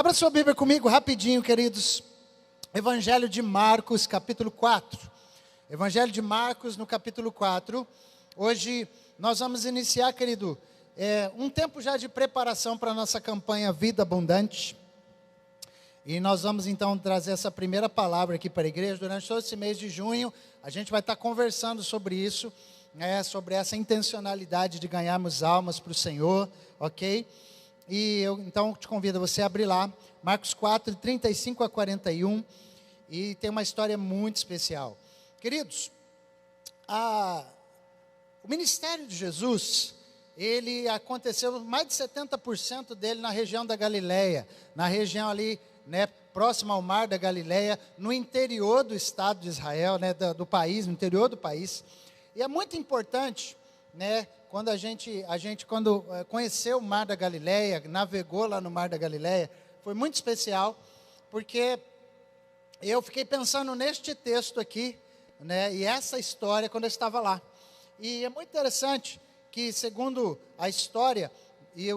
Abra sua Bíblia comigo rapidinho, queridos. Evangelho de Marcos, capítulo 4. Evangelho de Marcos, no capítulo 4. Hoje nós vamos iniciar, querido, um tempo já de preparação para a nossa campanha Vida Abundante. E nós vamos então trazer essa primeira palavra aqui para a igreja. Durante todo esse mês de junho, a gente vai estar conversando sobre isso, sobre essa intencionalidade de ganharmos almas para o Senhor, ok? E eu então te convido a você abrir lá, Marcos 4, 35 a 41, e tem uma história muito especial. Queridos, o ministério de Jesus, ele aconteceu, mais de 70% dele na região da Galileia, na região ali, próximo ao mar da Galileia, no interior do estado de Israel, do país, no interior do país. E é muito importante, quando a gente quando conheceu o mar da Galileia, navegou lá no mar da Galileia, foi muito especial, porque eu fiquei pensando neste texto aqui, e essa história quando eu estava lá. E é muito interessante que, segundo a história e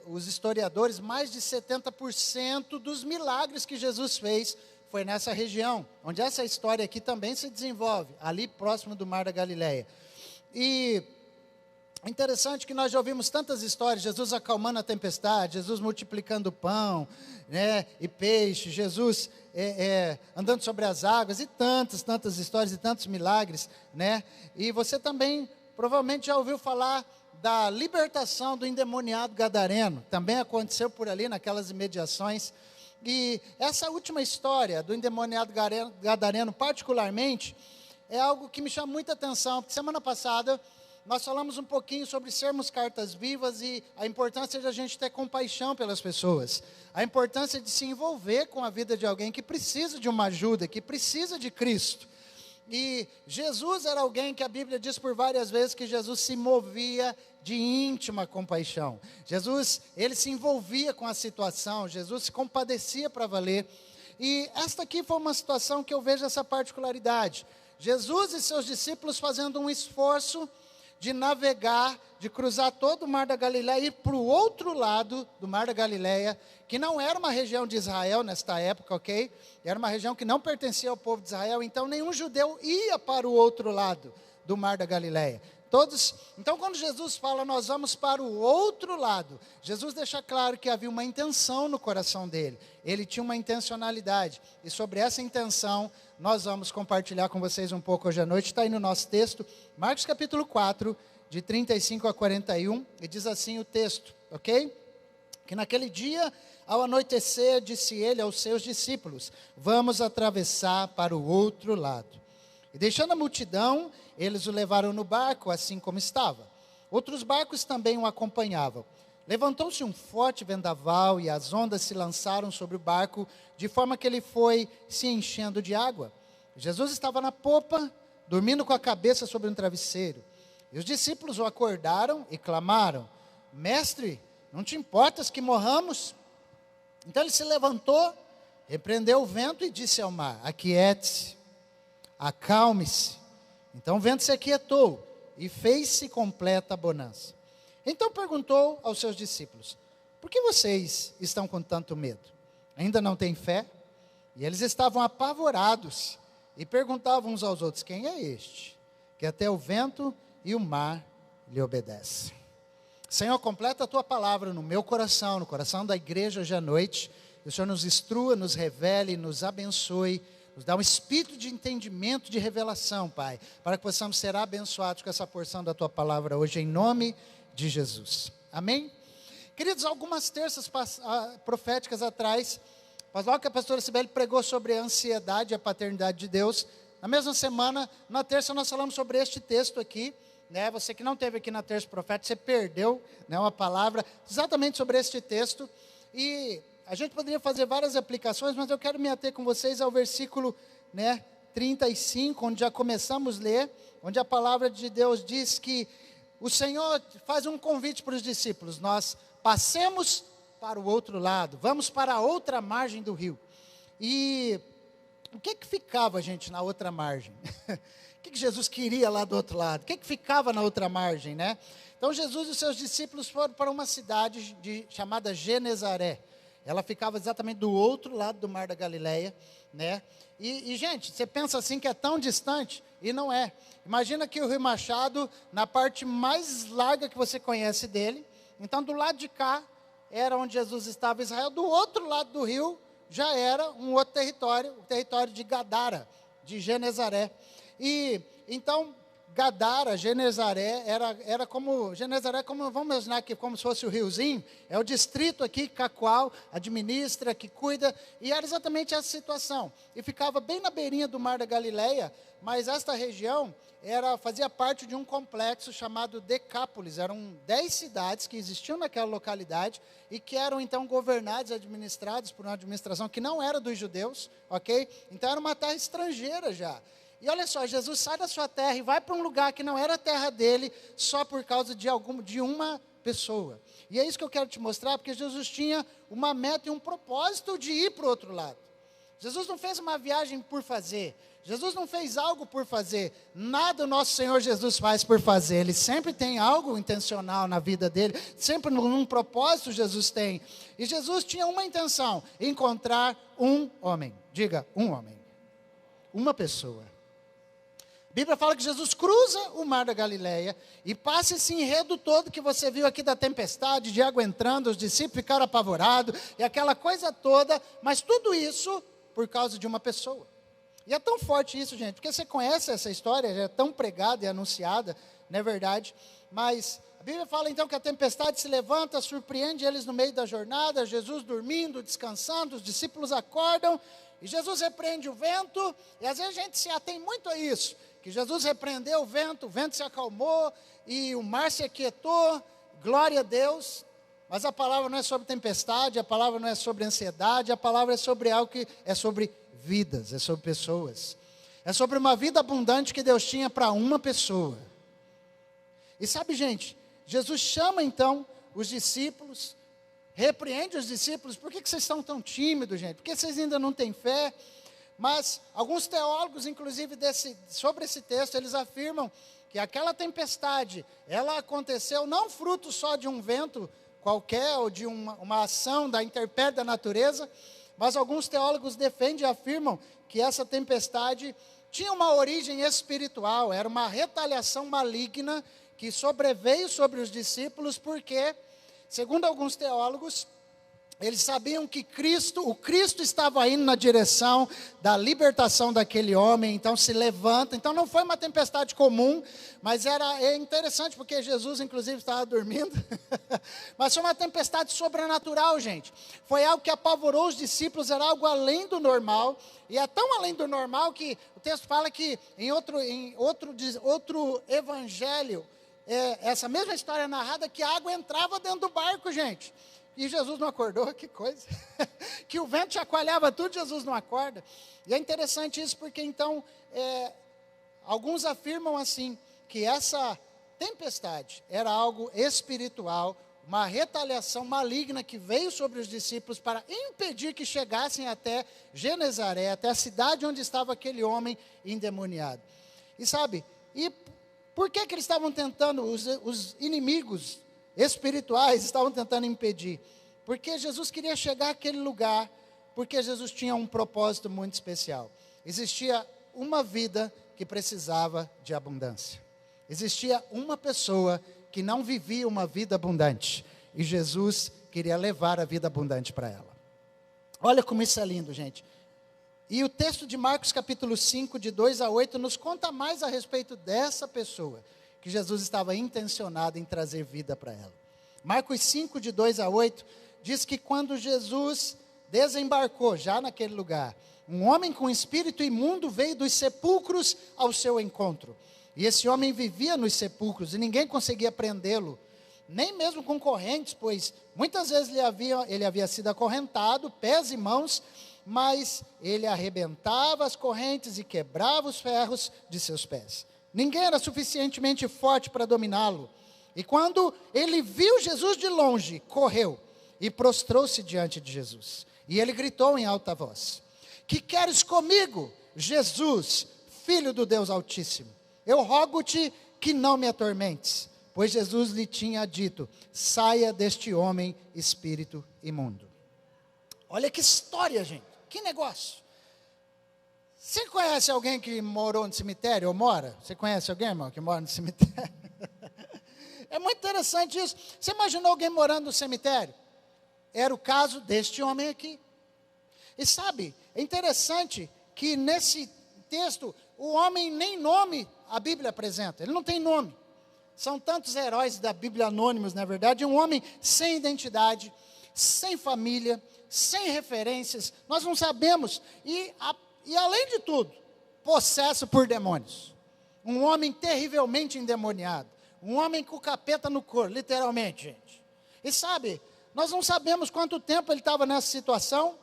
os historiadores, mais de 70% dos milagres que Jesus fez foi nessa região, onde essa história aqui também se desenvolve, ali próximo do mar da Galileia. E é interessante que nós já ouvimos tantas histórias, Jesus acalmando a tempestade, Jesus multiplicando pão, e peixe, Jesus andando sobre as águas, e tantas histórias e tantos milagres, E você também provavelmente já ouviu falar da libertação do endemoniado gadareno, também aconteceu por ali naquelas imediações. E essa última história do endemoniado gadareno particularmente, é algo que me chama muita atenção, porque semana passada nós falamos um pouquinho sobre sermos cartas vivas e a importância de a gente ter compaixão pelas pessoas. A importância de se envolver com a vida de alguém que precisa de uma ajuda, que precisa de Cristo. E Jesus era alguém que a Bíblia diz por várias vezes que Jesus se movia de íntima compaixão. Jesus, ele se envolvia com a situação, Jesus se compadecia para valer. E esta aqui foi uma situação que eu vejo essa particularidade. Jesus e seus discípulos fazendo um esforço de navegar, de cruzar todo o mar da Galileia e ir para o outro lado do mar da Galileia, que não era uma região de Israel nesta época, ok? Era uma região que não pertencia ao povo de Israel, então nenhum judeu ia para o outro lado do mar da Galileia. Então quando Jesus fala, nós vamos para o outro lado, Jesus deixa claro que havia uma intenção no coração dele, ele tinha uma intencionalidade, e sobre essa intenção, nós vamos compartilhar com vocês um pouco hoje à noite. Está aí no nosso texto, Marcos capítulo 4, de 35 a 41, e diz assim o texto, ok? Que naquele dia, ao anoitecer, disse ele aos seus discípulos, vamos atravessar para o outro lado. E deixando a multidão, eles o levaram no barco, assim como estava. Outros barcos também o acompanhavam. Levantou-se um forte vendaval e as ondas se lançaram sobre o barco, de forma que ele foi se enchendo de água. Jesus estava na popa, dormindo com a cabeça sobre um travesseiro. E os discípulos o acordaram e clamaram, mestre, não te importas que morramos? Então ele se levantou, repreendeu o vento e disse ao mar, aquiete-se, acalme-se. Então o vento se aquietou e fez-se completa a bonança. Então perguntou aos seus discípulos, por que vocês estão com tanto medo? Ainda não têm fé? E eles estavam apavorados e perguntavam uns aos outros, quem é este? Que até o vento e o mar lhe obedecem. Senhor, completa a tua palavra no meu coração, no coração da igreja hoje à noite. E o Senhor nos instrua, nos revele, nos abençoe, nos dá um espírito de entendimento, de revelação, Pai, para que possamos ser abençoados com essa porção da tua palavra hoje, em nome de Jesus. Amém? Queridos, algumas terças proféticas atrás, logo que a pastora Cibele pregou sobre a ansiedade e a paternidade de Deus, na mesma semana, na terça nós falamos sobre este texto aqui, você que não esteve aqui na terça profética, você perdeu, uma palavra exatamente sobre este texto, e a gente poderia fazer várias aplicações, mas eu quero me ater com vocês ao versículo 35, onde já começamos a ler, onde a palavra de Deus diz que o Senhor faz um convite para os discípulos, nós passemos para o outro lado, vamos para a outra margem do rio. E o que ficava, gente, na outra margem? O que Jesus queria lá do outro lado? O que ficava na outra margem, Então Jesus e os seus discípulos foram para uma cidade chamada Genezaré. Ela ficava exatamente do outro lado do Mar da Galileia, né? E, gente, você pensa assim que é tão distante, e não é. Imagina que o Rio Machado, na parte mais larga que você conhece dele, então do lado de cá, era onde Jesus estava em Israel, do outro lado do rio, já era um outro território, o território de Gadara, de Genezaré. E, então, Gadara, Genezaré, era como, Genezaré, como, vamos imaginar aqui, como se fosse o riozinho, é o distrito aqui que a qual administra, que cuida, e era exatamente essa situação. E ficava bem na beirinha do Mar da Galileia, mas esta região fazia parte de um complexo chamado Decápolis. Eram 10 cidades que existiam naquela localidade e que eram então governadas, administradas por uma administração que não era dos judeus, ok? Então era uma terra estrangeira já. E olha só, Jesus sai da sua terra e vai para um lugar que não era a terra dele, só por causa de uma pessoa. E é isso que eu quero te mostrar, porque Jesus tinha uma meta e um propósito de ir para o outro lado. Jesus não fez uma viagem por fazer. Jesus não fez algo por fazer. Nada o nosso Senhor Jesus faz por fazer. Ele sempre tem algo intencional na vida dele. Sempre num propósito Jesus tem. E Jesus tinha uma intenção: encontrar um homem. Diga, um homem. Uma pessoa. A Bíblia fala que Jesus cruza o Mar da Galileia e passa esse enredo todo que você viu aqui da tempestade, de água entrando, os discípulos ficaram apavorados, e aquela coisa toda, mas tudo isso por causa de uma pessoa. E é tão forte isso, gente, porque você conhece essa história, já é tão pregada e anunciada, não é verdade? Mas a Bíblia fala então que a tempestade se levanta, surpreende eles no meio da jornada, Jesus dormindo, descansando, os discípulos acordam, e Jesus repreende o vento, e às vezes a gente se atém muito a isso, que Jesus repreendeu o vento se acalmou, e o mar se aquietou, glória a Deus. Mas a palavra não é sobre tempestade, a palavra não é sobre ansiedade, a palavra é sobre algo que é sobre vidas, é sobre pessoas. É sobre uma vida abundante que Deus tinha para uma pessoa. E sabe, gente, Jesus chama então os discípulos, repreende os discípulos: por que vocês estão tão tímidos, gente? Por que vocês ainda não têm fé? Mas alguns teólogos, inclusive, sobre esse texto, eles afirmam que aquela tempestade, ela aconteceu não fruto só de um vento qualquer, ou de uma ação da intempérie da natureza, mas alguns teólogos defendem e afirmam que essa tempestade tinha uma origem espiritual, era uma retaliação maligna que sobreveio sobre os discípulos, porque, segundo alguns teólogos, eles sabiam que o Cristo estava indo na direção da libertação daquele homem, então se levanta. Então não foi uma tempestade comum, mas é interessante porque Jesus inclusive estava dormindo, mas foi uma tempestade sobrenatural, gente. Foi algo que apavorou os discípulos, era algo além do normal, e é tão além do normal que o texto fala que em outro evangelho, essa mesma história narrada, que a água entrava dentro do barco, gente. E Jesus não acordou, que coisa. Que o vento chacoalhava tudo, Jesus não acorda. E é interessante isso porque então, alguns afirmam assim, que essa tempestade era algo espiritual, uma retaliação maligna que veio sobre os discípulos para impedir que chegassem até Genezaré, até a cidade onde estava aquele homem endemoniado. E sabe, por que eles estavam tentando, os inimigos espirituais estavam tentando impedir? Porque Jesus queria chegar àquele lugar, porque Jesus tinha um propósito muito especial. Existia uma vida que precisava de abundância. Existia uma pessoa que não vivia uma vida abundante, e Jesus queria levar a vida abundante para ela. Olha como isso é lindo, gente. E o texto de Marcos capítulo 5, de 2 a 8, nos conta mais a respeito dessa pessoa, que Jesus estava intencionado em trazer vida para ela. Marcos 5, de 2 a 8, diz que quando Jesus desembarcou já naquele lugar, um homem com espírito imundo veio dos sepulcros ao seu encontro. E esse homem vivia nos sepulcros e ninguém conseguia prendê-lo, nem mesmo com correntes, pois muitas vezes ele havia sido acorrentado, pés e mãos, mas ele arrebentava as correntes e quebrava os ferros de seus pés. Ninguém era suficientemente forte para dominá-lo. E quando ele viu Jesus de longe, correu e prostrou-se diante de Jesus. E ele gritou em alta voz: que queres comigo, Jesus, Filho do Deus Altíssimo? Eu rogo-te que não me atormentes. Pois Jesus lhe tinha dito: saia deste homem, espírito imundo. Olha que história, gente. Que negócio. Você conhece alguém que morou no cemitério ou mora? Você conhece alguém, irmão, que mora no cemitério? É muito interessante isso. Você imaginou alguém morando no cemitério? Era o caso deste homem aqui. E sabe, é interessante que nesse texto, o homem nem nome a Bíblia apresenta. Ele não tem nome. São tantos heróis da Bíblia anônimos, na verdade. Um homem sem identidade, sem família, sem referências. Nós não sabemos. E além de tudo, possesso por demônios. Um homem terrivelmente endemoniado. Um homem com o capeta no corpo, literalmente, gente. E sabe, nós não sabemos quanto tempo ele estava nessa situação,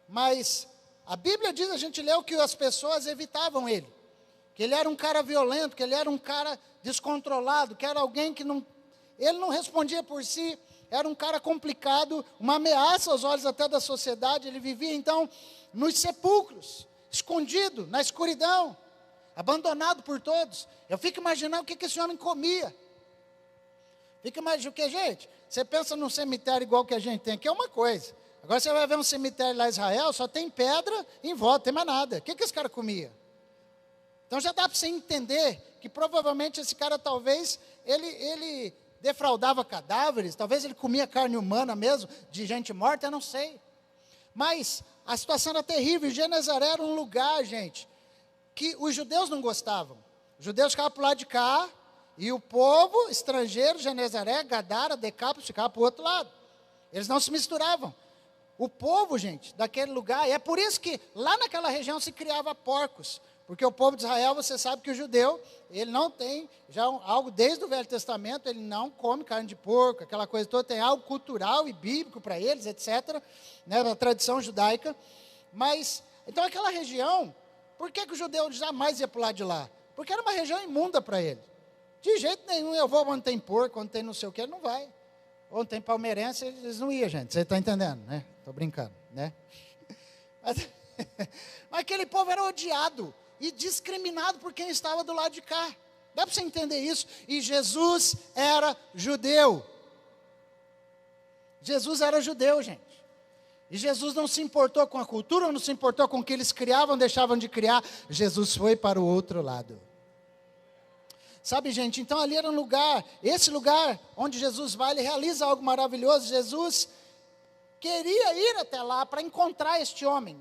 mas a Bíblia diz, a gente leu que as pessoas evitavam ele. Que ele era um cara violento, que ele era um cara descontrolado, que era alguém que ele não respondia por si, era um cara complicado, uma ameaça aos olhos até da sociedade. Ele vivia então nos sepulcros, escondido, na escuridão, abandonado por todos. Eu fico imaginando o que esse homem comia. Fica imaginando o que, gente? Você pensa num cemitério igual que a gente tem aqui, é uma coisa. Agora você vai ver um cemitério lá em Israel, só tem pedra em volta, não tem mais nada. O que esse cara comia? Então já dá para você entender que provavelmente esse cara talvez, ele defraudava cadáveres, talvez ele comia carne humana mesmo, de gente morta, eu não sei. Mas a situação era terrível. Genezaré era um lugar, gente, que os judeus não gostavam. Os judeus ficavam para o lado de cá, e o povo estrangeiro, Genezaré, Gadara, Decápolis, ficava para o outro lado. Eles não se misturavam. O povo, gente, daquele lugar, e é por isso que lá naquela região se criava porcos. Porque o povo de Israel, você sabe que o judeu, ele não tem, já algo desde o Velho Testamento, ele não come carne de porco, aquela coisa toda, tem algo cultural e bíblico para eles, etc., né, da tradição judaica. Mas, então aquela região, por que o judeu jamais ia para o lado de lá? Porque era uma região imunda para ele. De jeito nenhum, eu vou onde tem porco, onde tem não sei o que, ele não vai. Onde tem palmeirense, eles não iam, gente, você está entendendo, né? Estou brincando, né? Mas aquele povo era odiado e discriminado por quem estava do lado de cá. Dá para você entender isso? E Jesus era judeu. Jesus era judeu, gente. E Jesus não se importou com a cultura, não se importou com o que eles criavam, deixavam de criar. Jesus foi para o outro lado. Sabe, gente, então ali era um lugar, esse lugar onde Jesus vai, ele realiza algo maravilhoso. Jesus queria ir até lá para encontrar este homem.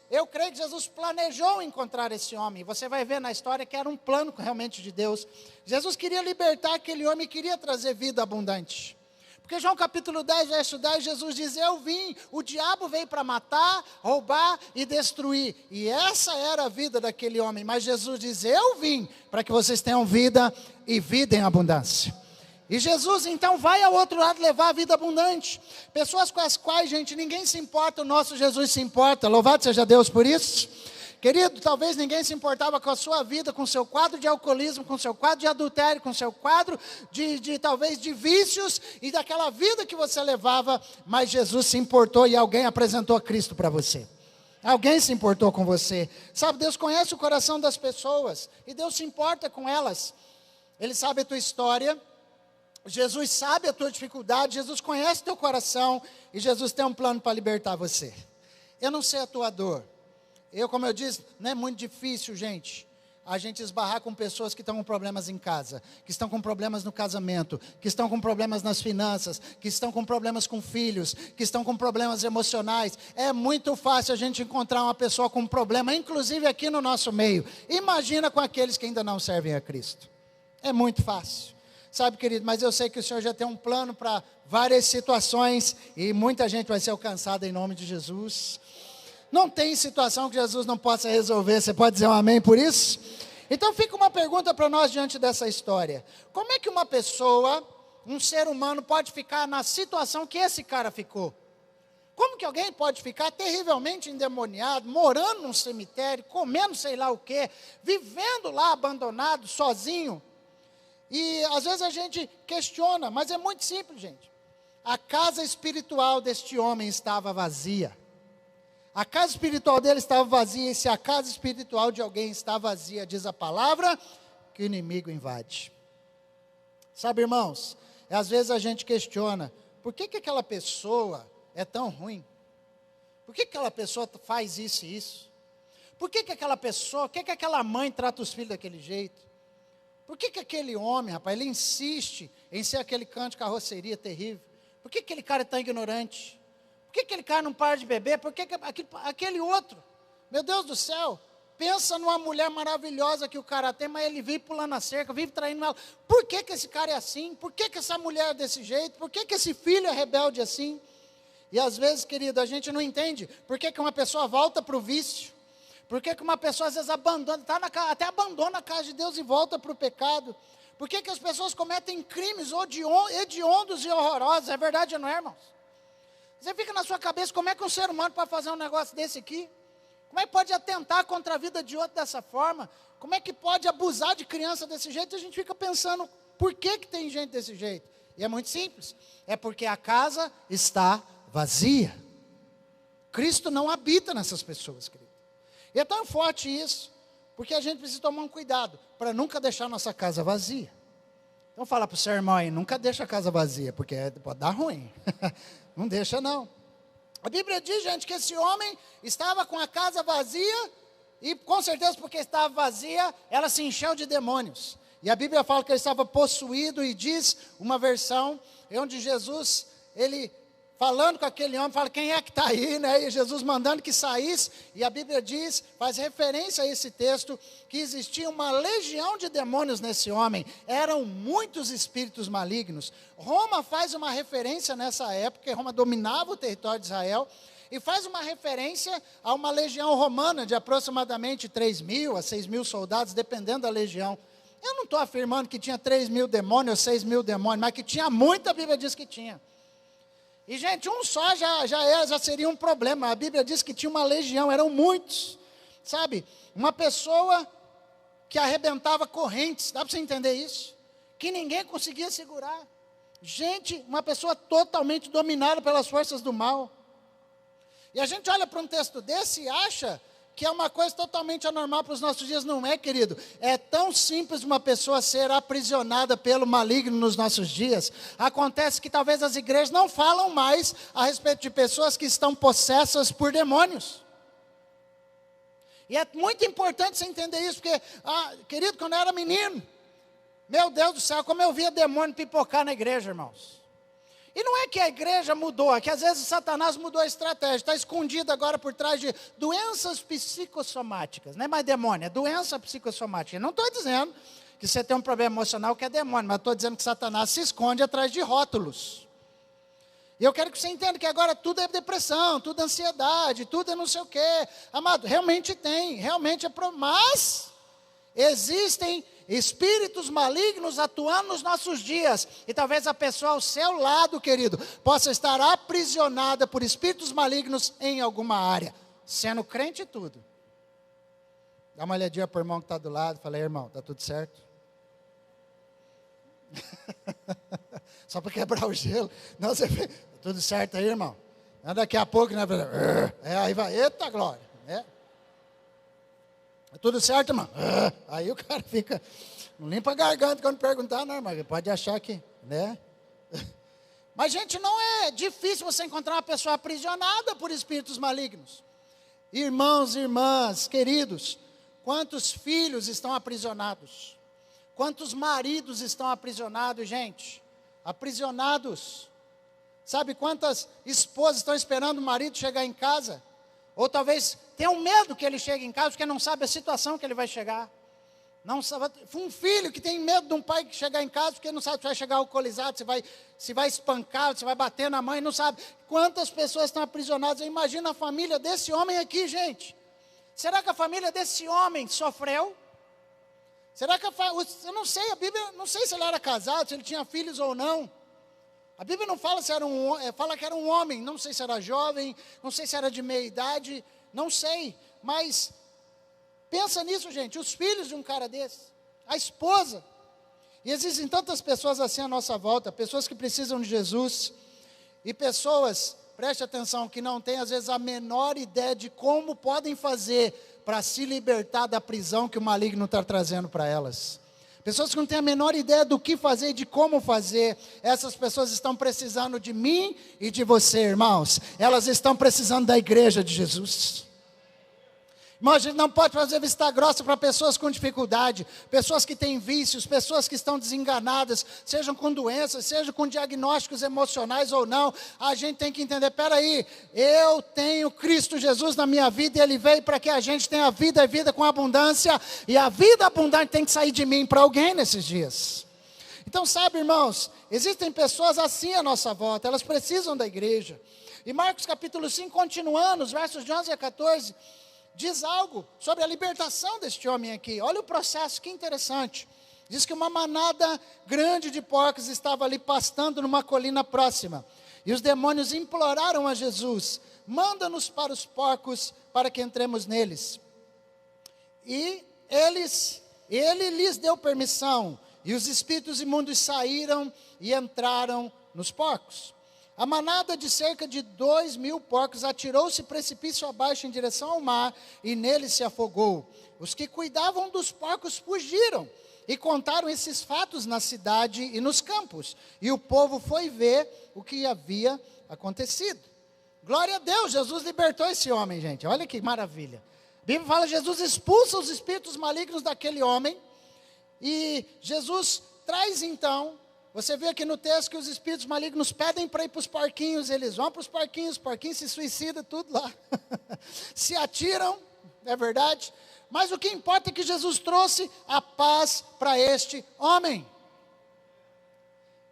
Eu creio que Jesus planejou encontrar esse homem. Você vai ver na história que era um plano realmente de Deus. Jesus queria libertar aquele homem, queria trazer vida abundante. Porque João capítulo 10, verso 10, Jesus diz, eu vim, o diabo veio para matar, roubar e destruir. E essa era a vida daquele homem. Mas Jesus diz, eu vim para que vocês tenham vida e vida em abundância. E Jesus então vai ao outro lado levar a vida abundante. Pessoas com as quais, gente, ninguém se importa, o nosso Jesus se importa. Louvado seja Deus por isso. Querido, talvez ninguém se importava com a sua vida, com o seu quadro de alcoolismo, com o seu quadro de adultério, com o seu quadro talvez de vícios e daquela vida que você levava, mas Jesus se importou e alguém apresentou a Cristo para você. Alguém se importou com você. Sabe, Deus conhece o coração das pessoas e Deus se importa com elas. Ele sabe a tua história, Jesus sabe a tua dificuldade, Jesus conhece o teu coração e Jesus tem um plano para libertar você. Eu não sei a tua dor. Como eu disse, não é muito difícil, gente, a gente esbarrar com pessoas que estão com problemas em casa, que estão com problemas no casamento, que estão com problemas nas finanças, que estão com problemas com filhos, que estão com problemas emocionais. É muito fácil a gente encontrar uma pessoa com problema, inclusive aqui no nosso meio. Imagina com aqueles que ainda não servem a Cristo. É muito fácil. Sabe, querido, mas eu sei que o Senhor já tem um plano para várias situações e muita gente vai ser alcançada em nome de Jesus. Não tem situação que Jesus não possa resolver. Você pode dizer um amém por isso? Então fica uma pergunta para nós diante dessa história. Como é que uma pessoa, um ser humano, pode ficar na situação que esse cara ficou? Como que alguém pode ficar terrivelmente endemoniado, morando num cemitério, comendo sei lá o quê, vivendo lá abandonado, sozinho? E às vezes a gente questiona, mas é muito simples, gente. A casa espiritual deste homem estava vazia. A casa espiritual dele estava vazia, e se a casa espiritual de alguém está vazia, diz a palavra, que o inimigo invade. Sabe, irmãos, às vezes a gente questiona, por que aquela pessoa é tão ruim? Por que aquela pessoa faz isso e isso? Por que aquela pessoa, por que aquela mãe trata os filhos daquele jeito? Por que aquele homem, rapaz, ele insiste em ser aquele cão de carroceria terrível? Por que aquele cara é tão ignorante? Por que aquele cara não para de beber? Por que aquele outro? Meu Deus do céu, pensa numa mulher maravilhosa que o cara tem, mas ele vive pulando a cerca, vive traindo ela. Por que esse cara é assim? Por que essa mulher é desse jeito? Por que esse filho é rebelde assim? E às vezes, querido, a gente não entende. Por que uma pessoa volta para o vício? Por que uma pessoa às vezes abandona, até abandona a casa de Deus e volta para o pecado? Por que as pessoas cometem crimes hediondos e horrorosos? É verdade ou não é, irmãos? Você fica na sua cabeça, como é que um ser humano pode fazer um negócio desse aqui? Como é que pode atentar contra a vida de outro dessa forma? Como é que pode abusar de criança desse jeito? A gente fica pensando, por que tem gente desse jeito? E é muito simples, é porque a casa está vazia. Cristo não habita nessas pessoas, querido. E é tão forte isso, porque a gente precisa tomar um cuidado, para nunca deixar nossa casa vazia. Então fala para o seu irmão aí, nunca deixa a casa vazia, porque pode dar ruim. Não deixa não. A Bíblia diz, gente, que esse homem estava com a casa vazia, e com certeza porque estava vazia, ela se encheu de demônios. E a Bíblia fala que ele estava possuído, e diz uma versão, onde Jesus, ele falando com aquele homem, fala, quem é que está aí, né? E Jesus mandando que saísse, e a Bíblia diz, faz referência a esse texto, que existia uma legião de demônios nesse homem, eram muitos espíritos malignos. Roma faz uma referência nessa época, Roma dominava o território de Israel, e faz uma referência a uma legião romana de aproximadamente 3.000 a 6.000 soldados, dependendo da legião. Eu não estou afirmando que tinha 3.000 demônios ou 6.000 demônios, mas que tinha muito, a Bíblia diz que tinha. E, gente, um só já seria um problema. A Bíblia diz que tinha uma legião, eram muitos. Sabe? Uma pessoa que arrebentava correntes. Dá para você entender isso? Que ninguém conseguia segurar. Gente, uma pessoa totalmente dominada pelas forças do mal. E a gente olha para um texto desse e acha que é uma coisa totalmente anormal para os nossos dias. Não é, querido. É tão simples uma pessoa ser aprisionada pelo maligno nos nossos dias. Acontece que talvez as igrejas não falam mais a respeito de pessoas que estão possessas por demônios. E é muito importante você entender isso, porque, querido, quando eu era menino, meu Deus do céu, como eu via demônio pipocar na igreja, irmãos. E não é que a igreja mudou, é que às vezes Satanás mudou a estratégia, está escondido agora por trás de doenças psicossomáticas, não é mais demônio, é doença psicossomática. Eu não estou dizendo que você tem um problema emocional que é demônio, mas estou dizendo que Satanás se esconde atrás de rótulos. E eu quero que você entenda que agora tudo é depressão, tudo é ansiedade, tudo é não sei o quê. Amado, realmente tem, realmente é mas existem espíritos malignos atuando nos nossos dias, e talvez a pessoa ao seu lado, querido, possa estar aprisionada por espíritos malignos em alguma área, sendo crente e tudo. Dá uma olhadinha para o irmão que está do lado, fala, irmão, está tudo certo? Só para quebrar o gelo. Não, você fez, tá tudo certo aí, irmão? Daqui a pouco, né? Aí vai, eita glória, né? Tudo certo, irmão? Aí o cara fica, não limpa a garganta quando perguntar, não, irmão, pode achar que, né? Mas, gente, não é difícil você encontrar uma pessoa aprisionada por espíritos malignos. Irmãos e irmãs, queridos, quantos filhos estão aprisionados? Quantos maridos estão aprisionados, gente? Aprisionados. Sabe quantas esposas estão esperando o marido chegar em casa? Ou talvez tenham medo que ele chegue em casa, porque não sabe a situação que ele vai chegar. Não sabe, um filho que tem medo de um pai que chegar em casa, porque não sabe se vai chegar alcoolizado, se vai espancar, se vai bater na mãe, não sabe. Quantas pessoas estão aprisionadas? Imagina a família desse homem aqui, gente. Será que a família desse homem sofreu? Será que eu não sei, a Bíblia não sei se ele era casado, se ele tinha filhos ou não. A Bíblia não fala se era fala que era um homem, não sei se era jovem, não sei se era de meia idade, não sei, mas pensa nisso, gente, os filhos de um cara desse, a esposa, e existem tantas pessoas assim à nossa volta, pessoas que precisam de Jesus, e pessoas, preste atenção, que não têm às vezes a menor ideia de como podem fazer para se libertar da prisão que o maligno está trazendo para elas. pessoas que não têm a menor ideia do que fazer e de como fazer. Essas pessoas estão precisando de mim e de você, irmãos. Elas estão precisando da igreja de Jesus. Irmão, a gente não pode fazer vista grossa para pessoas com dificuldade, pessoas que têm vícios, pessoas que estão desenganadas, sejam com doenças, sejam com diagnósticos emocionais ou não. A gente tem que entender, peraí, eu tenho Cristo Jesus na minha vida e Ele veio para que a gente tenha vida e vida com abundância. E a vida abundante tem que sair de mim para alguém nesses dias. Então, sabe, irmãos, existem pessoas assim à nossa volta, elas precisam da igreja. E Marcos capítulo 5, continuando, os versos de 11 a 14... diz algo sobre a libertação deste homem aqui. Olha o processo, que interessante. Diz que uma manada grande de porcos estava ali pastando numa colina próxima. E os demônios imploraram a Jesus: manda-nos para os porcos para que entremos neles. E ele lhes deu permissão. E os espíritos imundos saíram e entraram nos porcos. A manada de cerca de 2.000 porcos atirou-se precipício abaixo em direção ao mar e nele se afogou. Os que cuidavam dos porcos fugiram e contaram esses fatos na cidade e nos campos. E o povo foi ver o que havia acontecido. Glória a Deus, Jesus libertou esse homem, gente. Olha que maravilha. A Bíblia fala que Jesus expulsa os espíritos malignos daquele homem. E Jesus traz então... Você vê aqui no texto que os espíritos malignos pedem para ir para os porquinhos, eles vão para os porquinhos se suicidam, tudo lá. Se atiram, é verdade. Mas o que importa é que Jesus trouxe a paz para este homem.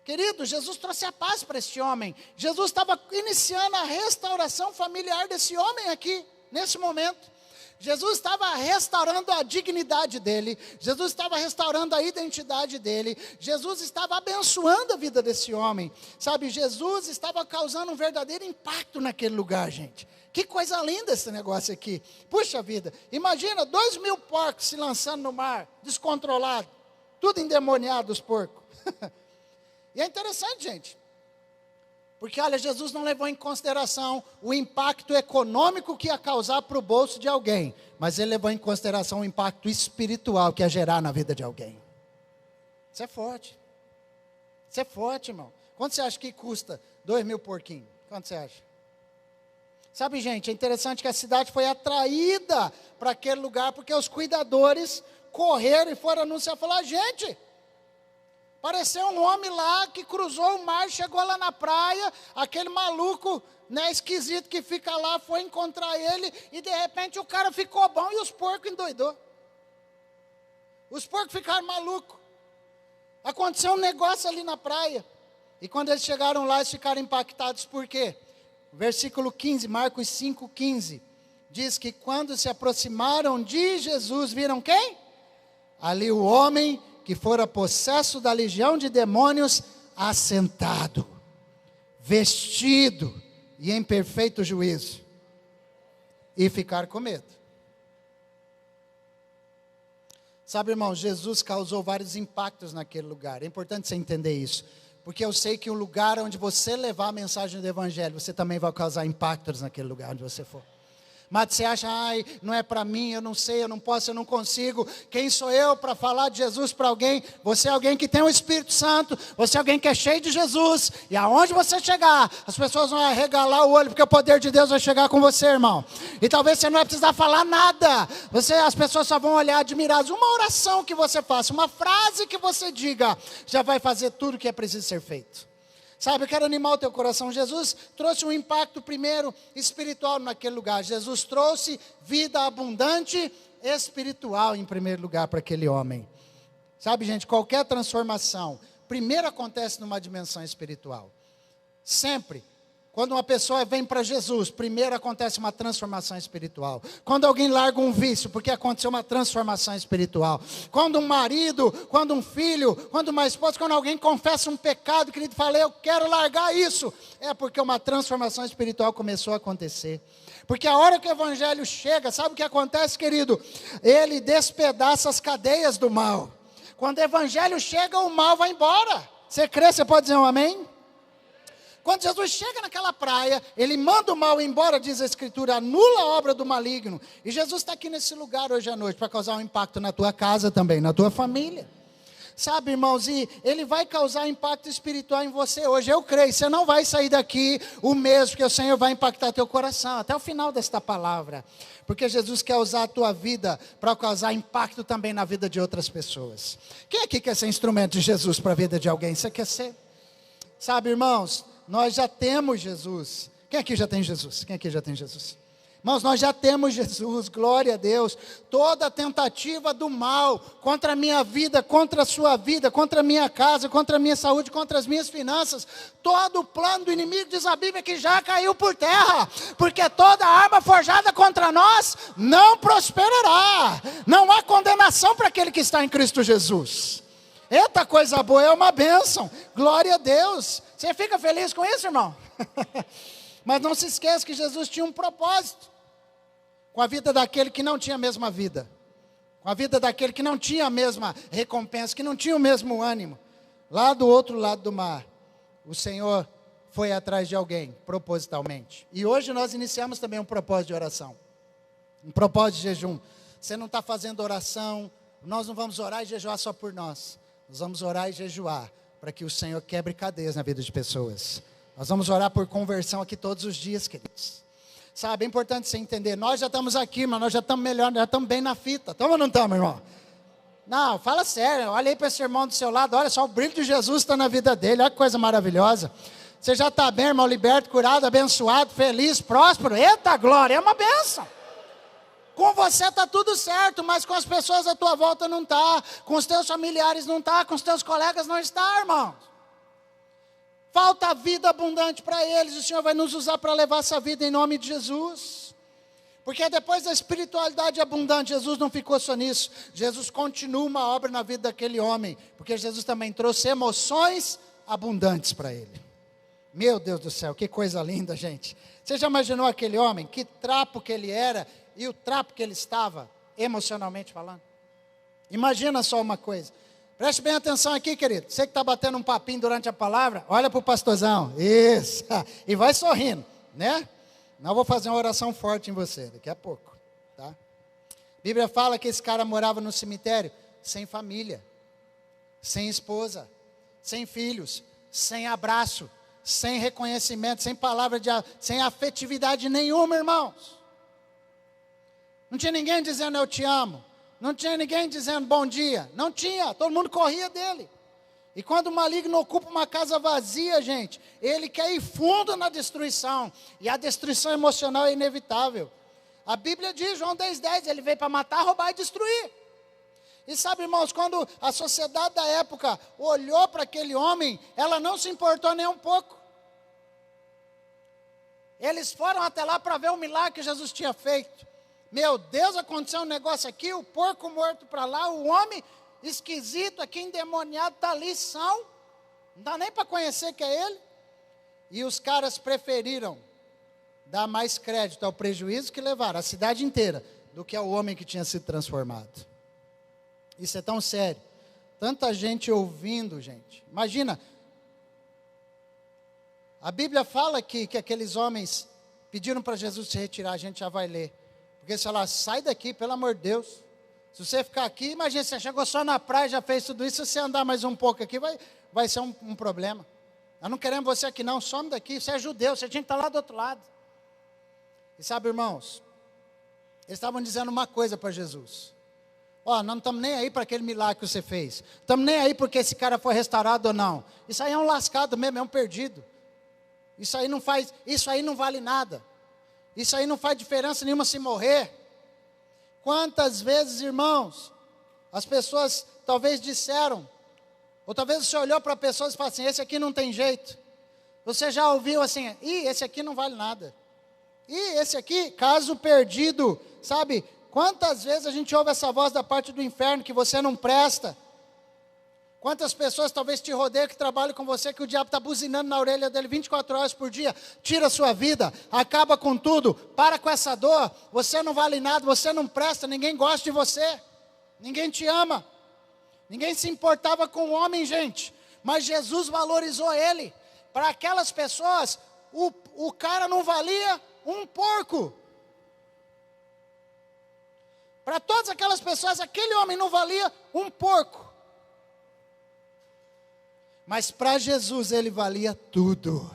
Querido, Jesus trouxe a paz para este homem. Jesus estava iniciando a restauração familiar desse homem aqui, nesse momento. Jesus estava restaurando a dignidade dele, Jesus estava restaurando a identidade dele, Jesus estava abençoando a vida desse homem, sabe, Jesus estava causando um verdadeiro impacto naquele lugar, gente. Que coisa linda esse negócio aqui, puxa vida, imagina 2.000 porcos se lançando no mar, descontrolado, tudo endemoniado os porcos, e é interessante, gente, porque olha, Jesus não levou em consideração o impacto econômico que ia causar para o bolso de alguém, mas ele levou em consideração o impacto espiritual que ia gerar na vida de alguém. Isso é forte. Isso é forte, irmão. Quanto você acha que custa 2.000 porquinhos? Quanto você acha? Sabe, gente, é interessante que a cidade foi atraída para aquele lugar, porque os cuidadores correram e foram anunciar, falaram, gente... Apareceu um homem lá que cruzou o mar, chegou lá na praia, aquele maluco, né, esquisito que fica lá, foi encontrar ele, e de repente o cara ficou bom e os porcos endoidou. Os porcos ficaram malucos. Aconteceu um negócio ali na praia, e quando eles chegaram lá, eles ficaram impactados, por quê? Versículo 15, Marcos 5,15, diz que quando se aproximaram de Jesus, viram quem? Ali o homem que fora possesso da legião de demônios, assentado, vestido e em perfeito juízo, e ficar com medo. Sabe, irmão, Jesus causou vários impactos naquele lugar, é importante você entender isso, porque eu sei que o lugar onde você levar a mensagem do Evangelho, você também vai causar impactos naquele lugar onde você for. Mas você acha, ai, não é para mim, eu não sei, eu não posso, eu não consigo. Quem sou eu para falar de Jesus para alguém? Você é alguém que tem o Espírito Santo, você é alguém que é cheio de Jesus. E aonde você chegar, as pessoas vão arregalar o olho, porque o poder de Deus vai chegar com você, irmão. E talvez você não vai precisar falar nada. As pessoas só vão olhar admiradas. Uma oração que você faça, uma frase que você diga, já vai fazer tudo o que é preciso ser feito. Sabe, eu quero animar o teu coração. Jesus trouxe um impacto primeiro espiritual naquele lugar. Jesus trouxe vida abundante espiritual em primeiro lugar para aquele homem. Sabe, gente, qualquer transformação primeiro acontece numa dimensão espiritual. Sempre. Quando uma pessoa vem para Jesus, primeiro acontece uma transformação espiritual. Quando alguém larga um vício, porque aconteceu uma transformação espiritual. Quando um marido, quando um filho, quando uma esposa, quando alguém confessa um pecado, querido, fala, eu quero largar isso. É porque uma transformação espiritual começou a acontecer. Porque a hora que o Evangelho chega, sabe o que acontece, querido? Ele despedaça as cadeias do mal. Quando o Evangelho chega, o mal vai embora. Você crê? Você pode dizer um amém? Quando Jesus chega naquela praia, ele manda o mal embora, diz a Escritura, anula a obra do maligno. E Jesus está aqui nesse lugar hoje à noite para causar um impacto na tua casa também, na tua família. Sabe, irmãos, e ele vai causar impacto espiritual em você hoje. Eu creio, você não vai sair daqui o mesmo, que o Senhor vai impactar teu coração, até o final desta palavra. Porque Jesus quer usar a tua vida para causar impacto também na vida de outras pessoas. Quem aqui quer ser instrumento de Jesus para a vida de alguém? Você quer ser? Sabe, irmãos, nós já temos Jesus. Quem aqui já tem Jesus? Quem aqui já tem Jesus? Irmãos, nós já temos Jesus, glória a Deus. Toda tentativa do mal contra a minha vida, contra a sua vida, contra a minha casa, contra a minha saúde, contra as minhas finanças, todo o plano do inimigo, diz a Bíblia, que já caiu por terra, porque toda arma forjada contra nós não prosperará. Não há condenação para aquele que está em Cristo Jesus. Eita, coisa boa, é uma bênção, glória a Deus. Você fica feliz com isso, irmão? Mas não se esqueça que Jesus tinha um propósito com a vida daquele que não tinha a mesma vida, com a vida daquele que não tinha a mesma recompensa, que não tinha o mesmo ânimo. Lá do outro lado do mar, o Senhor foi atrás de alguém, propositalmente. E hoje nós iniciamos também um propósito de oração, um propósito de jejum. Você não está fazendo oração, nós não vamos orar e jejuar só por nós. Nós vamos orar e jejuar para que o Senhor quebre cadeias na vida de pessoas. Nós vamos orar por conversão aqui todos os dias, queridos. Sabe, é importante você entender, nós já estamos aqui, mas nós já estamos melhor, já estamos bem na fita. Estamos ou não estamos, irmão? Não, fala sério, olha aí para esse irmão do seu lado, olha só, o brilho de Jesus está na vida dele, olha que coisa maravilhosa. Você já está bem, irmão, liberto, curado, abençoado, feliz, próspero, eita glória, é uma bênção. Com você está tudo certo, mas com as pessoas à tua volta não está, com os teus familiares não está, com os teus colegas não está, irmão. Falta vida abundante para eles, o Senhor vai nos usar para levar essa vida em nome de Jesus. Porque depois da espiritualidade abundante, Jesus não ficou só nisso. Jesus continua uma obra na vida daquele homem, porque Jesus também trouxe emoções abundantes para ele. Meu Deus do céu, que coisa linda, gente. Você já imaginou aquele homem, que trapo que ele era e o trapo que ele estava, emocionalmente falando? Imagina só uma coisa. Preste bem atenção aqui, querido. Você que está batendo um papinho durante a palavra, olha para o pastorzão. Isso. E vai sorrindo, né? Não vou fazer uma oração forte em você, daqui a pouco. Tá? A Bíblia fala que esse cara morava no cemitério sem família, sem esposa, sem filhos, sem abraço, sem reconhecimento, sem palavra sem afetividade nenhuma, irmãos. Não tinha ninguém dizendo eu te amo. Não tinha ninguém dizendo bom dia. Não tinha, todo mundo corria dele. E quando o maligno ocupa uma casa vazia, gente, ele quer ir fundo na destruição. E a destruição emocional é inevitável. A Bíblia diz, João 10,10, ele veio para matar, roubar e destruir. E sabe, irmãos, quando a sociedade da época olhou para aquele homem, ela não se importou nem um pouco. Eles foram até lá para ver o milagre que Jesus tinha feito. Meu Deus, aconteceu um negócio aqui, o porco morto para lá, o homem esquisito aqui, endemoniado, está ali, não dá nem para conhecer que é ele. E os caras preferiram dar mais crédito ao prejuízo que levaram a cidade inteira, do que ao homem que tinha sido transformado. Isso é tão sério. Tanta gente ouvindo, gente. Imagina, a Bíblia fala que aqueles homens pediram para Jesus se retirar, a gente já vai ler. Porque se ela sai daqui, pelo amor de Deus. Se você ficar aqui, imagina, você chegou só na praia, já fez tudo isso, se você andar mais um pouco aqui, vai ser um problema. Nós não queremos você aqui não, some daqui, você é judeu, você tinha que estar lá do outro lado. E sabe, irmãos, eles estavam dizendo uma coisa para Jesus. Ó, não estamos nem aí para aquele milagre que você fez. Estamos nem aí porque esse cara foi restaurado ou não. Isso aí é um lascado mesmo, é um perdido. Isso aí não vale nada. Isso aí não faz diferença nenhuma se morrer. Quantas vezes, irmãos, as pessoas talvez disseram, ou talvez você olhou para pessoas e falou assim, esse aqui não tem jeito. Você já ouviu assim, esse aqui não vale nada. Esse aqui, caso perdido, sabe? Quantas vezes a gente ouve essa voz da parte do inferno, que você não presta. Quantas pessoas talvez te rodeiam, que trabalham com você, que o diabo está buzinando na orelha dele 24 horas por dia, tira a sua vida, acaba com tudo, para com essa dor, você não vale nada, você não presta, ninguém gosta de você, ninguém te ama, ninguém se importava com o homem, gente, mas Jesus valorizou ele. Para aquelas pessoas, o cara não valia um porco. Para todas aquelas pessoas, aquele homem não valia um porco. Mas para Jesus ele valia tudo.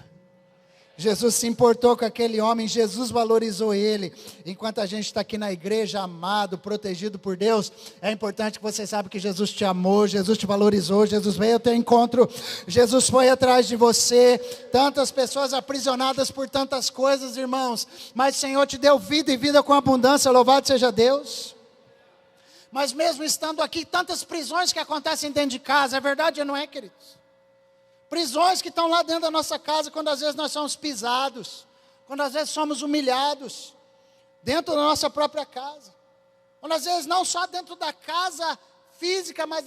Jesus se importou com aquele homem, Jesus valorizou ele. Enquanto a gente está aqui na igreja, amado, protegido por Deus, é importante que você saiba que Jesus te amou, Jesus te valorizou, Jesus veio ao teu encontro, Jesus foi atrás de você. Tantas pessoas aprisionadas por tantas coisas, irmãos, mas o Senhor te deu vida e vida com abundância, louvado seja Deus. Mas mesmo estando aqui, tantas prisões que acontecem dentro de casa, é verdade ou não é, queridos? Prisões que estão lá dentro da nossa casa, quando às vezes nós somos pisados, quando às vezes somos humilhados, dentro da nossa própria casa. Quando às vezes não só dentro da casa física, mas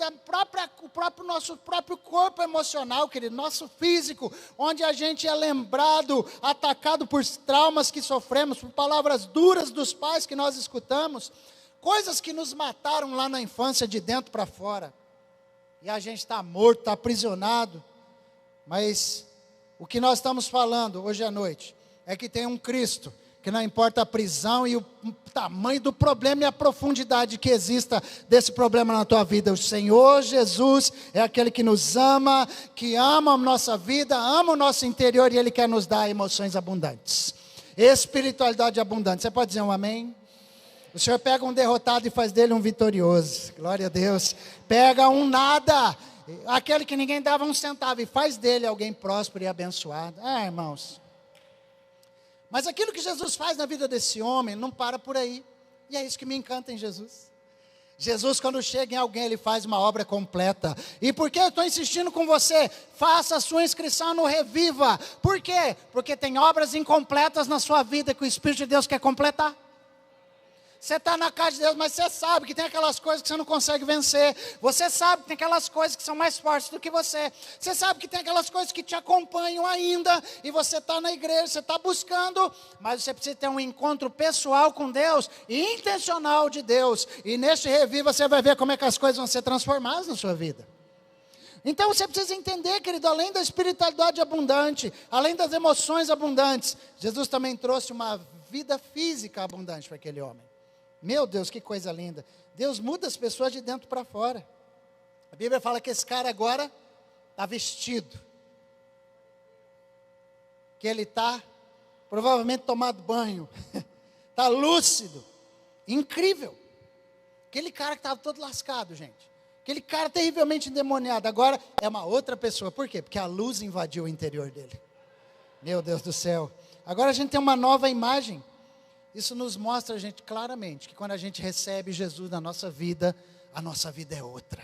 nosso próprio corpo emocional, querido, nosso físico, onde a gente é lembrado, atacado por traumas que sofremos, por palavras duras dos pais que nós escutamos, coisas que nos mataram lá na infância de dentro para fora. E a gente está morto, está aprisionado. Mas o que nós estamos falando hoje à noite é que tem um Cristo, que não importa a prisão e o tamanho do problema e a profundidade que exista desse problema na tua vida. O Senhor Jesus é aquele que nos ama, que ama a nossa vida, ama o nosso interior e Ele quer nos dar emoções abundantes. Espiritualidade abundante. Você pode dizer um amém? O Senhor pega um derrotado e faz dele um vitorioso. Glória a Deus. Pega um nada, aquele que ninguém dava um centavo, e faz dele alguém próspero e abençoado. Irmãos. Mas aquilo que Jesus faz na vida desse homem não para por aí. E é isso que me encanta em Jesus. Jesus, quando chega em alguém, Ele faz uma obra completa. E por que eu estou insistindo com você? Faça a sua inscrição no Reviva. Por quê? Porque tem obras incompletas na sua vida que o Espírito de Deus quer completar. Você está na casa de Deus, mas você sabe que tem aquelas coisas que você não consegue vencer. Você sabe que tem aquelas coisas que são mais fortes do que você. Você sabe que tem aquelas coisas que te acompanham ainda. E você está na igreja, você está buscando. Mas você precisa ter um encontro pessoal com Deus e intencional de Deus. E neste Reviva você vai ver como é que as coisas vão ser transformadas na sua vida. Então você precisa entender, querido, além da espiritualidade abundante, além das emoções abundantes, Jesus também trouxe uma vida física abundante para aquele homem. Meu Deus, que coisa linda. Deus muda as pessoas de dentro para fora. A Bíblia fala que esse cara agora está vestido. Que ele está provavelmente tomado banho. Está lúcido. Incrível. Aquele cara que estava todo lascado, gente. Aquele cara terrivelmente endemoniado. Agora é uma outra pessoa. Por quê? Porque a luz invadiu o interior dele. Meu Deus do céu. Agora a gente tem uma nova imagem. Isso nos mostra, gente, claramente, que quando a gente recebe Jesus na nossa vida, a nossa vida é outra.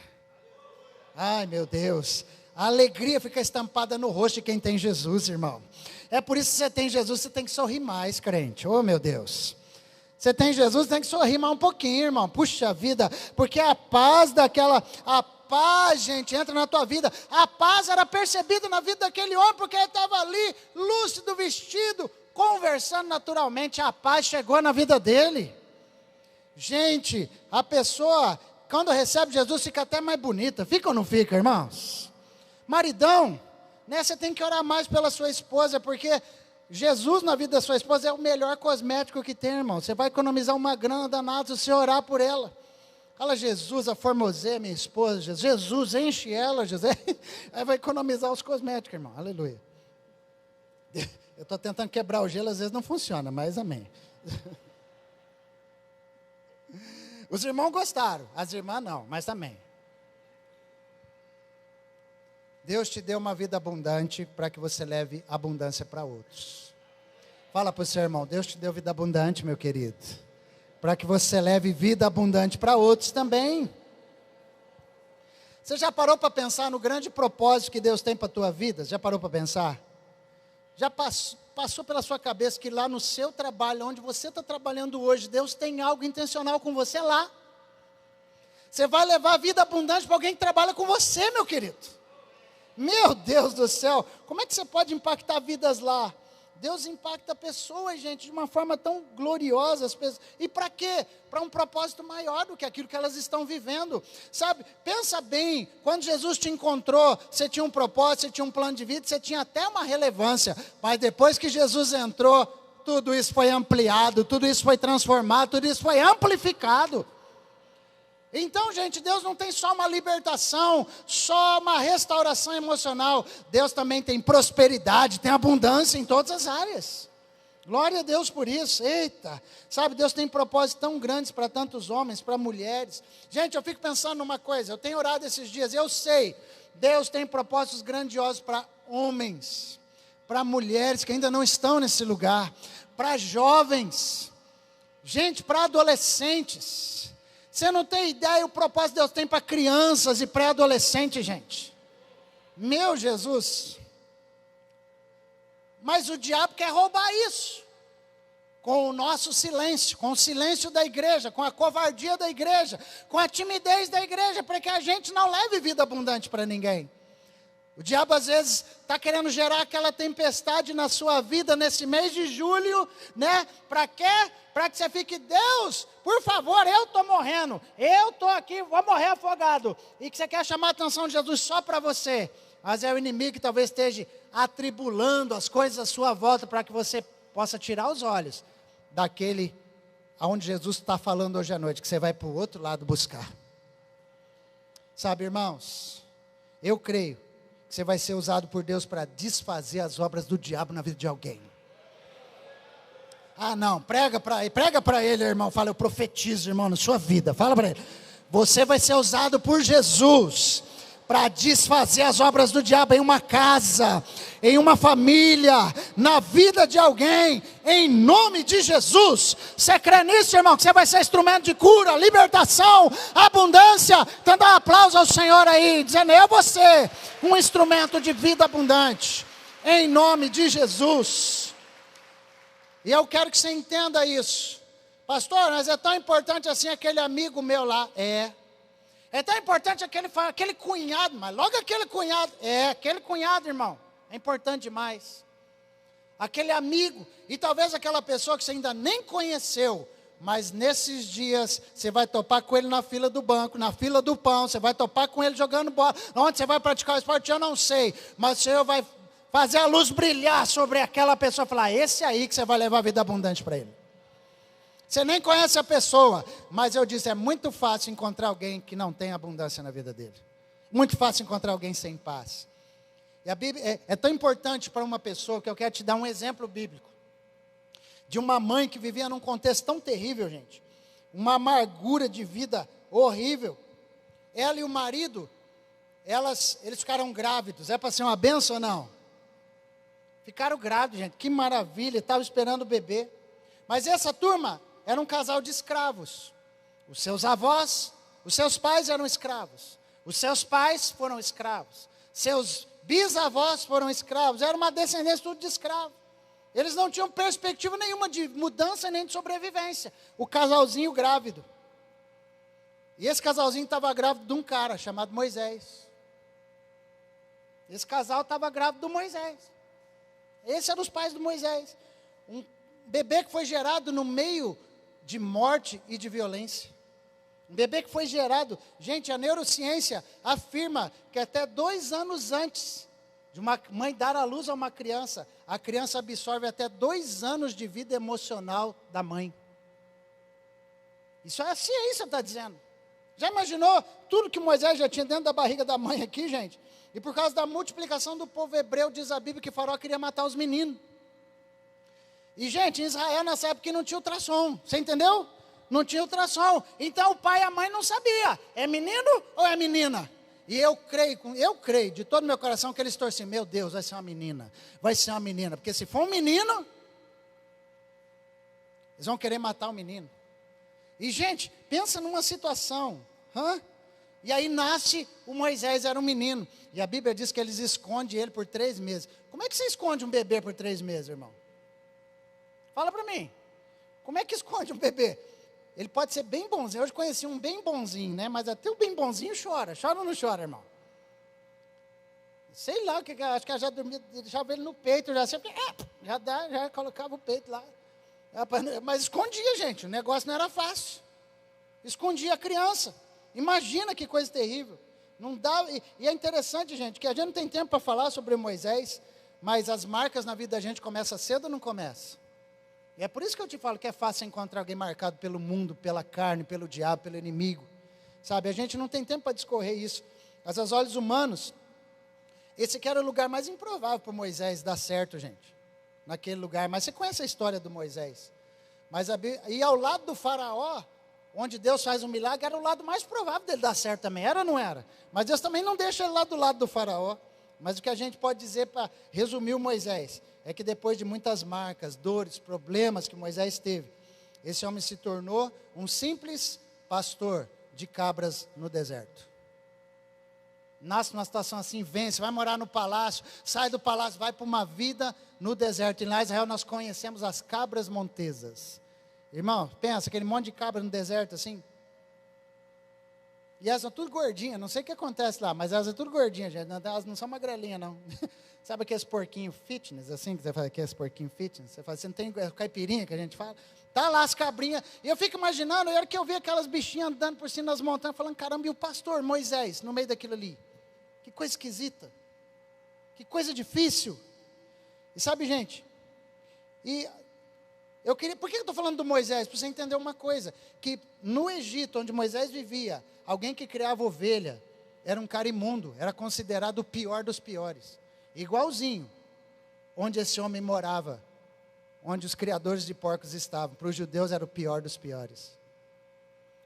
Ai, meu Deus, a alegria fica estampada no rosto de quem tem Jesus, irmão. É por isso que você tem Jesus, você tem que sorrir mais, crente. Oh, meu Deus. Você tem Jesus, tem que sorrir mais um pouquinho, irmão. Puxa vida, porque a paz, gente, entra na tua vida. A paz era percebida na vida daquele homem, porque ele estava ali, lúcido, vestido, conversando naturalmente, a paz chegou na vida dele. Gente, a pessoa, quando recebe Jesus, fica até mais bonita. Fica ou não fica, irmãos? Maridão, né, você tem que orar mais pela sua esposa, porque Jesus na vida da sua esposa é o melhor cosmético que tem, irmão. Você vai economizar uma grana danada se você orar por ela. Fala, Jesus, a formoseia, minha esposa. Jesus, enche ela, Jesus. Aí vai economizar os cosméticos, irmão. Aleluia. Eu estou tentando quebrar o gelo, às vezes não funciona, mas amém. Os irmãos gostaram, as irmãs não, mas amém. Deus te deu uma vida abundante para que você leve abundância para outros. Fala para o seu irmão, Deus te deu vida abundante, meu querido, para que você leve vida abundante para outros também. Você já parou para pensar no grande propósito que Deus tem para a tua vida? Já parou para pensar? Já passou pela sua cabeça que lá no seu trabalho, onde você está trabalhando hoje, Deus tem algo intencional com você lá? Você vai levar a vida abundante para alguém que trabalha com você, meu querido. Meu Deus do céu, como é que você pode impactar vidas lá? Deus impacta pessoas, gente, de uma forma tão gloriosa. E para quê? Para um propósito maior do que aquilo que elas estão vivendo. Sabe, pensa bem, quando Jesus te encontrou, você tinha um propósito, você tinha um plano de vida, você tinha até uma relevância. Mas depois que Jesus entrou, tudo isso foi ampliado, tudo isso foi transformado, tudo isso foi amplificado. Então, gente, Deus não tem só uma libertação, só uma restauração emocional. Deus também tem prosperidade, tem abundância em todas as áreas. Glória a Deus por isso. Eita, sabe, Deus tem propósitos tão grandes para tantos homens, para mulheres. Gente, eu fico pensando numa coisa, eu tenho orado esses dias, eu sei, Deus tem propósitos grandiosos para homens, para mulheres que ainda não estão nesse lugar, para jovens, gente, para adolescentes. Você não tem ideia o propósito que Deus tem para crianças e pré-adolescentes, gente. Meu Jesus. Mas o diabo quer roubar isso. Com o nosso silêncio, com o silêncio da igreja, com a covardia da igreja, com a timidez da igreja, para que a gente não leve vida abundante para ninguém. O diabo às vezes está querendo gerar aquela tempestade na sua vida nesse mês de julho, né? Para quê? Para que você fique, Deus, por favor, eu estou morrendo, eu estou aqui, vou morrer afogado. E que você quer chamar a atenção de Jesus só para você. Mas é o inimigo que talvez esteja atribulando as coisas à sua volta para que você possa tirar os olhos daquele aonde Jesus está falando hoje à noite, que você vai para o outro lado buscar. Sabe, irmãos, eu creio que você vai ser usado por Deus para desfazer as obras do diabo na vida de alguém. Ah, não, prega para ele, irmão. Fala, eu profetizo, irmão, na sua vida. Fala para ele. Você vai ser usado por Jesus para desfazer as obras do diabo em uma casa, em uma família, na vida de alguém, em nome de Jesus. Você crê nisso, irmão? Que você vai ser instrumento de cura, libertação, abundância? Então dá um aplauso ao Senhor aí, dizendo, eu vou ser um instrumento de vida abundante, em nome de Jesus. E eu quero que você entenda isso. Pastor, mas é tão importante assim aquele amigo meu lá. É tão importante aquele cunhado, mas logo aquele cunhado. Aquele cunhado, irmão. É importante demais. Aquele amigo. E talvez aquela pessoa que você ainda nem conheceu. Mas nesses dias você vai topar com ele na fila do banco, na fila do pão. Você vai topar com ele jogando bola. Onde você vai praticar o esporte, eu não sei. Mas o Senhor vai fazer a luz brilhar sobre aquela pessoa. Falar, esse aí que você vai levar a vida abundante para ele. Você nem conhece a pessoa, mas eu disse, é muito fácil encontrar alguém que não tem abundância na vida dele. Muito fácil encontrar alguém sem paz. E a Bíblia é tão importante para uma pessoa que eu quero te dar um exemplo bíblico. De uma mãe que vivia num contexto tão terrível, gente. Uma amargura de vida horrível. Ela e o marido, eles ficaram grávidos. É para ser uma bênção ou não? Ficaram grávidos, gente. Que maravilha, estavam esperando o bebê. Mas essa turma era um casal de escravos. Os seus avós, os seus pais eram escravos. Os seus pais foram escravos. Seus bisavós foram escravos. Era uma descendência tudo de escravo. Eles não tinham perspectiva nenhuma de mudança nem de sobrevivência. O casalzinho grávido. E esse casalzinho estava grávido de um cara chamado Moisés. Esse casal estava grávido do Moisés. Esse era os pais do Moisés. Um bebê que foi gerado no meio de morte e de violência. Um bebê que foi gerado. Gente, a neurociência afirma que até 2 anos antes de uma mãe dar à luz a uma criança, a criança absorve até 2 anos de vida emocional da mãe. Isso é a ciência está dizendo. Já imaginou tudo que Moisés já tinha dentro da barriga da mãe aqui, gente? E por causa da multiplicação do povo hebreu, diz a Bíblia que Faraó queria matar os meninos. E, gente, em Israel nessa época não tinha ultrassom. Você entendeu? Não tinha ultrassom. Então o pai e a mãe não sabiam. É menino ou é menina? E eu creio de todo meu coração que eles torcem. Meu Deus, vai ser uma menina. Vai ser uma menina. Porque se for um menino, eles vão querer matar o menino. E, gente, pensa numa situação. E aí nasce o Moisés, era um menino. E a Bíblia diz que eles escondem ele por 3 meses. Como é que você esconde um bebê por 3 meses, irmão? Fala para mim. Como é que esconde um bebê? Ele pode ser bem bonzinho. Hoje conheci um bem bonzinho, né? Mas até o bem bonzinho chora. Chora ou não chora, irmão? Sei lá, acho que ela já dormia, deixava ele no peito, já colocava o peito lá. Mas escondia, gente. O negócio não era fácil. Escondia a criança. Imagina que coisa terrível. Não dá, e é interessante, gente, que a gente não tem tempo para falar sobre Moisés, mas as marcas na vida da gente começam cedo ou não começam? E é por isso que eu te falo que é fácil encontrar alguém marcado pelo mundo, pela carne, pelo diabo, pelo inimigo. sabe? A gente não tem tempo para discorrer isso. Mas aos olhos humanos, esse aqui era o lugar mais improvável para Moisés dar certo, gente. Naquele lugar. Mas você conhece a história do Moisés. E ao lado do faraó, onde Deus faz um milagre, era o lado mais provável dele dar certo também. Era ou não era? Mas Deus também não deixa ele lá do lado do faraó. Mas o que a gente pode dizer para resumir o Moisés, é que depois de muitas marcas, dores, problemas que Moisés teve, esse homem se tornou um simples pastor de cabras no deserto. Nasce numa situação assim, vence, vai morar no palácio, sai do palácio, vai para uma vida no deserto. E lá em Israel nós conhecemos as cabras montesas. Irmão, pensa, aquele monte de cabra no deserto assim. E elas são tudo gordinhas, não sei o que acontece lá, mas elas são tudo gordinhas, gente. Elas não são magrelinhas, não. Sabe aqueles porquinhos fitness, assim, que você fala, aqueles porquinhos fitness? Você fala, você não tem caipirinha que a gente fala? Tá lá as cabrinhas, e eu fico imaginando, a hora que eu vi aquelas bichinhas andando por cima das montanhas, falando, caramba, e o pastor Moisés, no meio daquilo ali? Que coisa esquisita, que coisa difícil. E sabe, gente, por que eu estou falando do Moisés? Para você entender uma coisa, que no Egito, onde Moisés vivia, alguém que criava ovelha, era um cara imundo, era considerado o pior dos piores. Igualzinho, onde esse homem morava, onde os criadores de porcos estavam, para os judeus era o pior dos piores.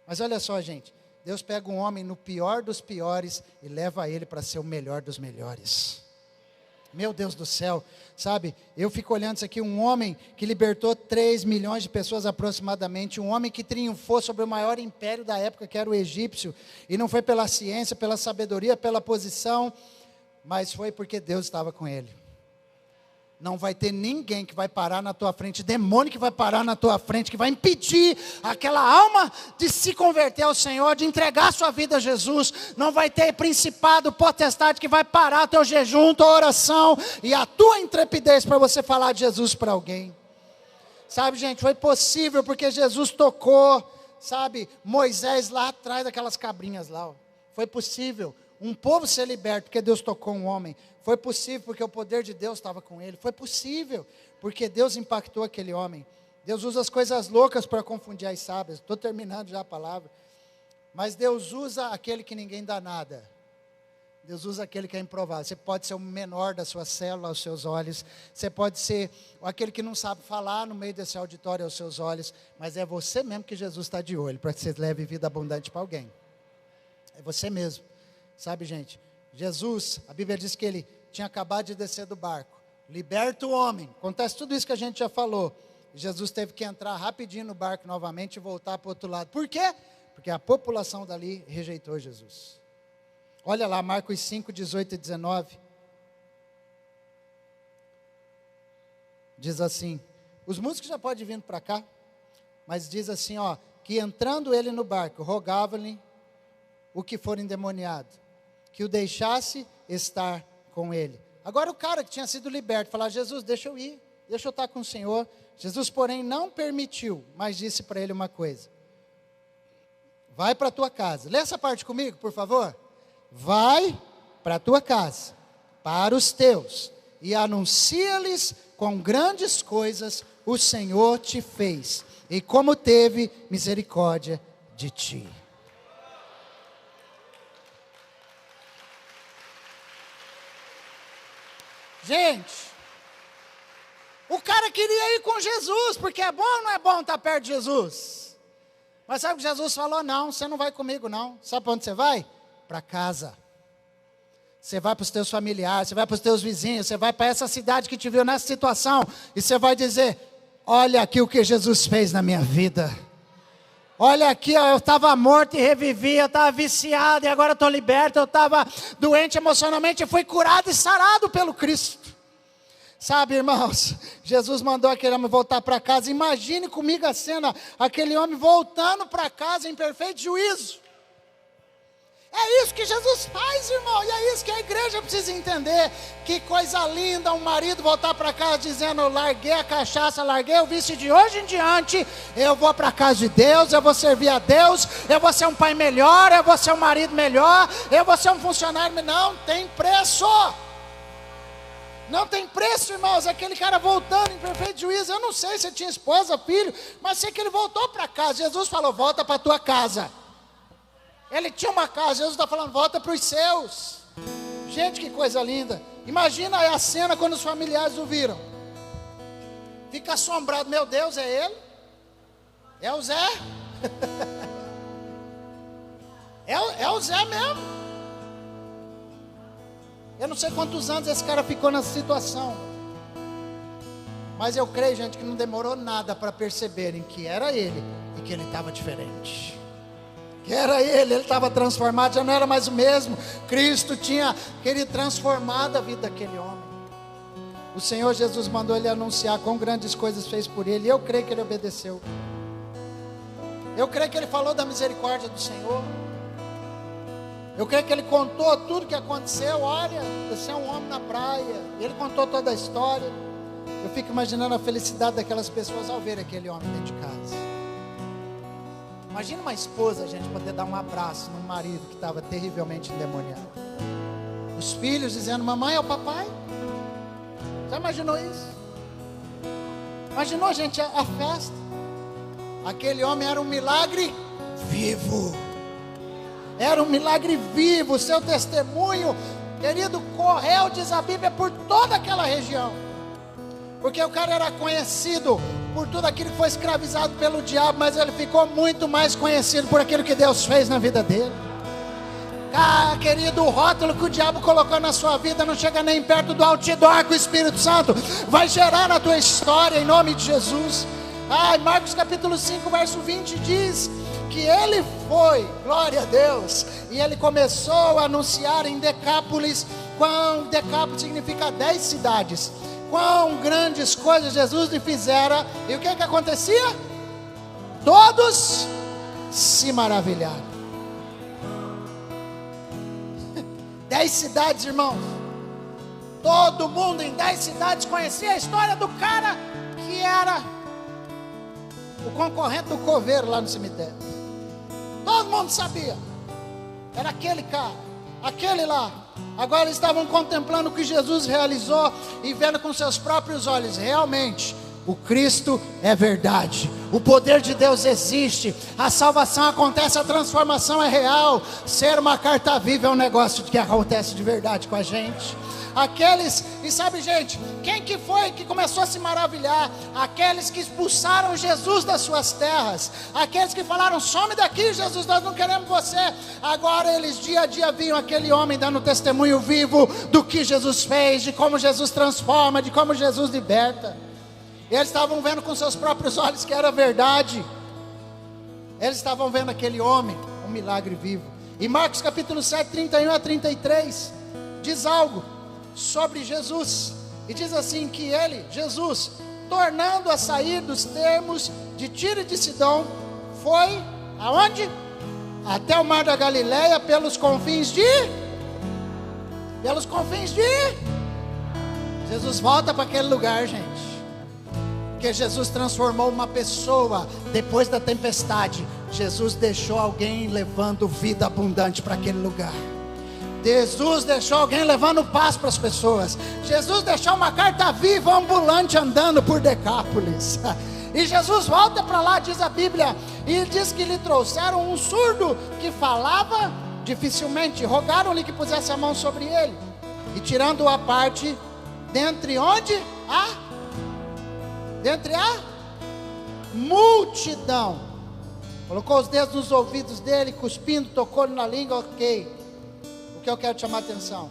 Mas olha só, gente, Deus pega um homem no pior dos piores e leva ele para ser o melhor dos melhores. Meu Deus do céu, sabe, eu fico olhando isso aqui, um homem que libertou 3 milhões de pessoas aproximadamente, um homem que triunfou sobre o maior império da época, que era o egípcio, e não foi pela ciência, pela sabedoria, pela posição, mas foi porque Deus estava com ele. Não vai ter ninguém que vai parar na tua frente, demônio que vai parar na tua frente, que vai impedir aquela alma de se converter ao Senhor, de entregar sua vida a Jesus. Não vai ter principado, potestade que vai parar teu jejum, tua oração e a tua intrepidez para você falar de Jesus para alguém. Sabe, gente, foi possível porque Jesus tocou, sabe, Moisés lá atrás daquelas cabrinhas lá. Foi possível um povo ser liberto porque Deus tocou um homem. Foi possível porque o poder de Deus estava com ele. Foi possível porque Deus impactou aquele homem. Deus usa as coisas loucas para confundir as sábias. Estou terminando já a palavra. Mas Deus usa aquele que ninguém dá nada. Deus usa aquele que é improvável. Você pode ser o menor da sua célula aos seus olhos. Você pode ser aquele que não sabe falar no meio desse auditório aos seus olhos. Mas é você mesmo que Jesus está de olho para que você leve vida abundante para alguém. É você mesmo. Sabe, gente? Jesus, a Bíblia diz que ele tinha acabado de descer do barco, liberta o homem, acontece tudo isso que a gente já falou, Jesus teve que entrar rapidinho no barco novamente e voltar para o outro lado. Por quê? Porque a população dali rejeitou Jesus. Olha lá, Marcos 5, 18 e 19, diz assim, os músicos já podem vir para cá, mas diz assim, ó, que entrando ele no barco, rogava-lhe o que for endemoniado, que o deixasse estar com ele. Agora o cara que tinha sido liberto, falar, Jesus, deixa eu ir, deixa eu estar com o Senhor. Jesus, porém, não permitiu, mas disse para ele uma coisa, vai para a tua casa, lê essa parte comigo, por favor, vai para a tua casa, para os teus, e anuncia-lhes com grandes coisas o Senhor te fez, e como teve misericórdia de ti. Gente, o cara queria ir com Jesus, porque é bom ou não é bom estar perto de Jesus? Mas sabe o que Jesus falou? Não, você não vai comigo não. Sabe para onde você vai? Para casa. Você vai para os teus familiares, você vai para os teus vizinhos, você vai para essa cidade que te viu nessa situação, e você vai dizer, olha aqui o que Jesus fez na minha vida. Olha aqui, ó, eu estava morto e revivi, eu estava viciado e agora estou liberto, eu estava doente emocionalmente e fui curado e sarado pelo Cristo. Sabe, irmãos, Jesus mandou aquele homem voltar para casa. Imagine comigo a cena, aquele homem voltando para casa em perfeito juízo. É isso que Jesus faz, irmão, e é isso que a igreja precisa entender. Que coisa linda um marido voltar para casa dizendo, eu larguei a cachaça, larguei o vício, de hoje em diante, eu vou para a casa de Deus, eu vou servir a Deus, eu vou ser um pai melhor, eu vou ser um marido melhor, eu vou ser um funcionário melhor. Não tem preço. Não tem preço, irmãos, aquele cara voltando em perfeito juízo. Eu não sei se tinha esposa, filho, mas sei que ele voltou para casa. Jesus falou, volta para a tua casa. Ele tinha uma casa. Jesus está falando, volta para os seus. Gente, que coisa linda. Imagina a cena quando os familiares o viram. Fica assombrado, meu Deus, é ele? É o Zé? é o Zé mesmo. Eu não sei quantos anos esse cara ficou nessa situação. Mas eu creio, gente, que não demorou nada para perceberem que era ele e que ele estava diferente. Que era ele estava transformado, já não era mais o mesmo. Cristo tinha querido transformar a vida daquele homem. O Senhor Jesus mandou ele anunciar quão grandes coisas fez por ele. E eu creio que ele obedeceu. Eu creio que ele falou da misericórdia do Senhor. Eu creio que ele contou tudo que aconteceu. Olha, desceu um homem na praia. Ele contou toda a história. Eu fico imaginando a felicidade daquelas pessoas ao ver aquele homem dentro de casa. Imagina uma esposa, gente, poder dar um abraço num marido que estava terrivelmente endemoniado. Os filhos dizendo, mamãe é o papai. Já imaginou isso? Imaginou, gente, a festa? Aquele homem era um milagre vivo. Era um milagre vivo. O seu testemunho, querido, correu, diz a Bíblia, por toda aquela região. Porque o cara era conhecido por tudo aquilo que foi escravizado pelo diabo, mas ele ficou muito mais conhecido por aquilo que Deus fez na vida dele. Ah, querido, o rótulo que o diabo colocou na sua vida não chega nem perto do outdoor que o Espírito Santo vai gerar na tua história, em nome de Jesus. Marcos capítulo 5, verso 20 diz que ele foi, glória a Deus, e ele começou a anunciar em Decápolis. Decápolis significa 10 cidades. Quão grandes coisas Jesus lhe fizera. E o que acontecia? Todos se maravilharam. 10 cidades, irmãos. Todo mundo em 10 cidades conhecia a história do cara que era o concorrente do coveiro lá no cemitério. Todo mundo sabia. Era aquele cara, aquele lá. Agora eles estavam contemplando o que Jesus realizou e vendo com seus próprios olhos. Realmente, o Cristo é verdade. O poder de Deus existe. A salvação acontece, a transformação é real. Ser uma carta viva é um negócio que acontece de verdade com a gente. E sabe, gente, quem que foi que começou a se maravilhar? Aqueles que expulsaram Jesus das suas terras. Aqueles que falaram, some daqui Jesus, nós não queremos você. Agora eles dia a dia viam aquele homem dando testemunho vivo do que Jesus fez, de como Jesus transforma, de como Jesus liberta. Eles estavam vendo com seus próprios olhos que era verdade. Eles estavam vendo aquele homem, um milagre vivo. E Marcos capítulo 7, 31 a 33, diz algo sobre Jesus. E diz assim que ele, Jesus, tornando a sair dos termos de Tiro e de Sidom, foi aonde? Até o mar da Galileia, pelos confins de Jesus volta para aquele lugar, gente. Porque Jesus transformou uma pessoa depois da tempestade. Jesus deixou alguém levando vida abundante para aquele lugar. Jesus deixou alguém levando paz para as pessoas. Jesus deixou uma carta viva ambulante andando por Decápolis. E Jesus volta para lá, diz a Bíblia, e diz que lhe trouxeram um surdo que falava dificilmente. Rogaram-lhe que pusesse a mão sobre ele. E tirando-o à parte, dentre onde? Dentre a multidão. Colocou os dedos nos ouvidos dele, cuspindo, tocou-lhe na língua, ok. O que eu quero chamar a atenção?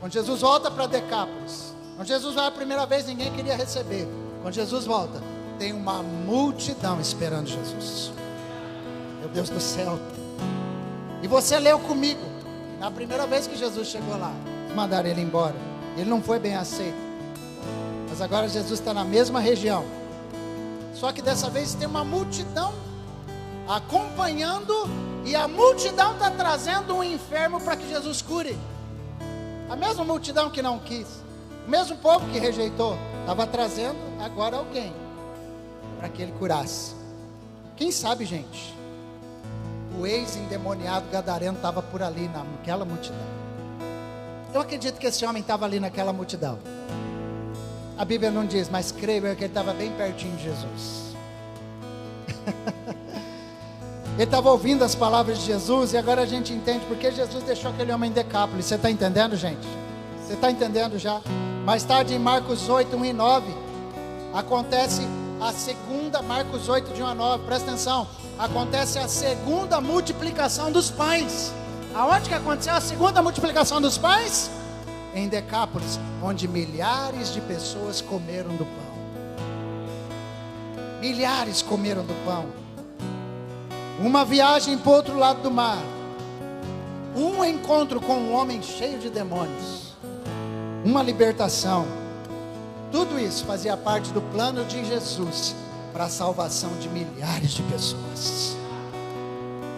Quando Jesus volta para Decápolis, quando Jesus vai a primeira vez, ninguém queria receber. Quando Jesus volta, tem uma multidão esperando Jesus. Meu Deus do céu. E você leu comigo, na primeira vez que Jesus chegou lá, mandaram ele embora. Ele não foi bem aceito. Mas agora Jesus está na mesma região. Só que dessa vez tem uma multidão acompanhando. E a multidão está trazendo um enfermo para que Jesus cure. A mesma multidão que não quis, o mesmo povo que rejeitou, estava trazendo agora alguém para que ele curasse. Quem sabe, gente, o ex-endemoniado gadareno estava por ali naquela multidão. Eu acredito que esse homem estava ali naquela multidão. A Bíblia não diz, mas creio que ele estava bem pertinho de Jesus. Ele estava ouvindo as palavras de Jesus, e agora a gente entende porque Jesus deixou aquele homem em Decápolis. Você está entendendo, gente? Você está entendendo já? Mais tarde, em Marcos 8, 1 e 9, acontece a segunda, Marcos 8, de 1 a 9, presta atenção, acontece a segunda multiplicação dos pães. Aonde que aconteceu a segunda multiplicação dos pães? Em Decápolis, onde milhares de pessoas comeram do pão. Milhares comeram do pão. Uma viagem para o outro lado do mar, um encontro com um homem cheio de demônios, uma libertação. Tudo isso fazia parte do plano de Jesus para a salvação de milhares de pessoas.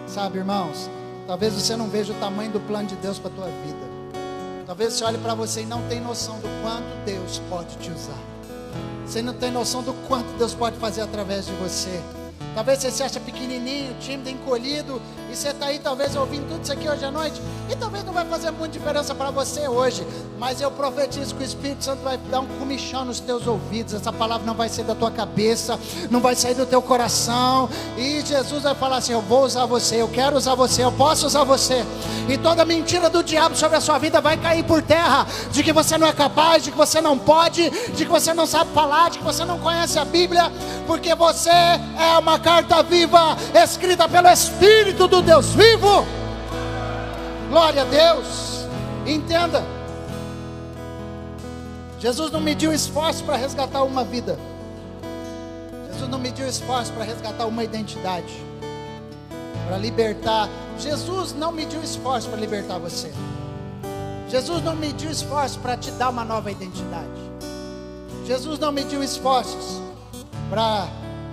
Sabe, irmãos, talvez você não veja o tamanho do plano de Deus para a tua vida. Talvez você olhe para você e não tenha noção do quanto Deus pode te usar. Você não tem noção do quanto Deus pode fazer através de você. Talvez você se acha pequenininho, tímido, encolhido, e você está aí talvez ouvindo tudo isso aqui hoje à noite, e talvez não vai fazer muita diferença para você hoje, mas eu profetizo que o Espírito Santo vai dar um comichão nos teus ouvidos. Essa palavra não vai sair da tua cabeça, não vai sair do teu coração, e Jesus vai falar assim: eu vou usar você, eu quero usar você, eu posso usar você, e toda mentira do diabo sobre a sua vida vai cair por terra, de que você não é capaz, de que você não pode, de que você não sabe falar, de que você não conhece a Bíblia, porque você é uma carta viva, escrita pelo Espírito do Deus vivo. Glória a Deus. Entenda, Jesus não mediu esforço para resgatar uma vida. Jesus não mediu esforço para resgatar uma identidade, para libertar. Jesus não mediu esforço para libertar você. Jesus não mediu esforço para te dar uma nova identidade. Jesus não mediu esforços para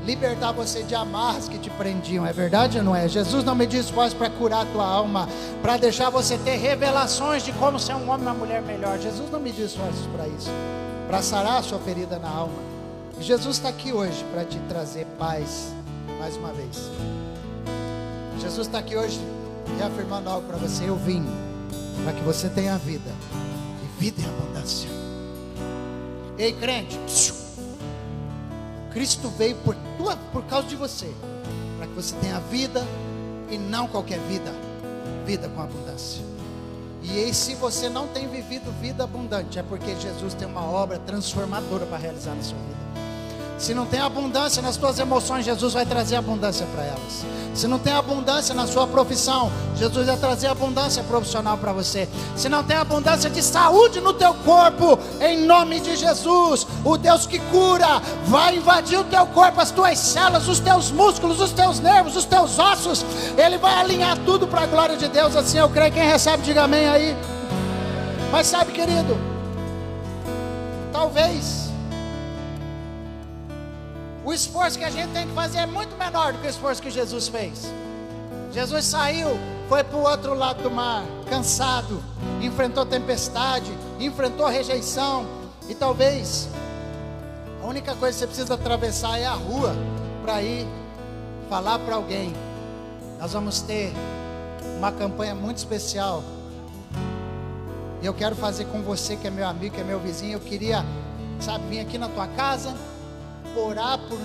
libertar você de amarras que te prendiam. É verdade ou não é? Jesus não mediu esforço para curar a tua alma, para deixar você ter revelações de como ser um homem e uma mulher melhor. Jesus não mediu esforços para isso, para sarar a sua ferida na alma. E Jesus está aqui hoje para te trazer paz mais uma vez. Jesus está aqui hoje reafirmando algo para você: eu vim para que você tenha vida, e vida em abundância. Ei, crente, Cristo veio por causa de você, para que você tenha vida, e não qualquer vida, vida com abundância. E se você não tem vivido vida abundante, é porque Jesus tem uma obra transformadora para realizar na sua vida. Se não tem abundância nas tuas emoções, Jesus vai trazer abundância para elas. Se não tem abundância na sua profissão, Jesus vai trazer abundância profissional para você. Se não tem abundância de saúde no teu corpo, em nome de Jesus, o Deus que cura vai invadir o teu corpo, as tuas células, os teus músculos, os teus nervos, os teus ossos. Ele vai alinhar tudo para a glória de Deus. Assim eu creio. Quem recebe, diga amém aí. Mas sabe, querido, talvez o esforço que a gente tem que fazer é muito menor do que o esforço que Jesus fez. Jesus saiu, foi para o outro lado do mar, cansado, enfrentou tempestade, enfrentou rejeição. E talvez a única coisa que você precisa atravessar é a rua para ir falar para alguém. Nós vamos ter uma campanha muito especial, e eu quero fazer com você que é meu amigo, que é meu vizinho. Eu queria, vir aqui na tua casa, orar por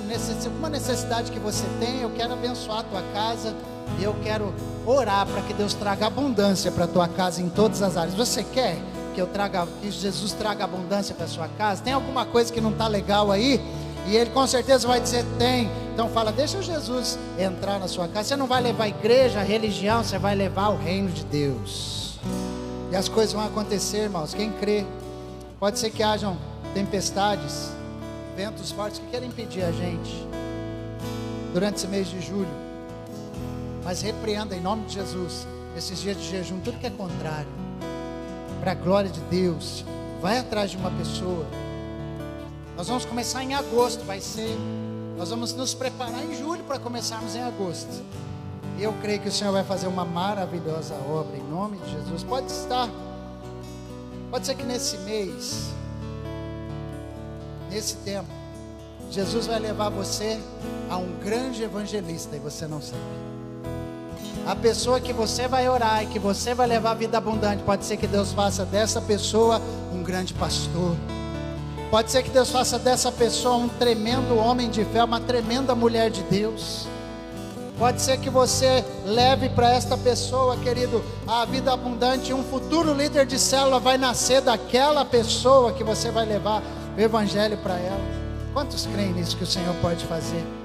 uma necessidade que você tem. Eu quero abençoar a tua casa, e eu quero orar para que Deus traga abundância para a tua casa em todas as áreas. Você quer que Jesus traga abundância para a sua casa? Tem alguma coisa que não está legal aí? E Ele com certeza vai dizer: tem. Então fala: deixa Jesus entrar na sua casa. Você não vai levar a igreja, a religião, você vai levar o reino de Deus, e as coisas vão acontecer, irmãos. Quem crê, pode ser que hajam tempestades, ventos fortes que querem impedir a gente durante esse mês de julho, mas repreenda em nome de Jesus esses dias de jejum, tudo que é contrário, para a glória de Deus. Vai atrás de uma pessoa. Nós vamos começar em agosto, nós vamos nos preparar em julho para começarmos em agosto, e eu creio que o Senhor vai fazer uma maravilhosa obra em nome de Jesus. Pode ser que nesse mês, nesse tempo, Jesus vai levar você a um grande evangelista, e você não sabe. A pessoa que você vai orar e que você vai levar a vida abundante, pode ser que Deus faça dessa pessoa um grande pastor. Pode ser que Deus faça dessa pessoa um tremendo homem de fé, uma tremenda mulher de Deus. Pode ser que você leve para esta pessoa, querido, a vida abundante. Um futuro líder de célula vai nascer daquela pessoa que você vai levar o evangelho para ela. Quantos creem nisso que o Senhor pode fazer?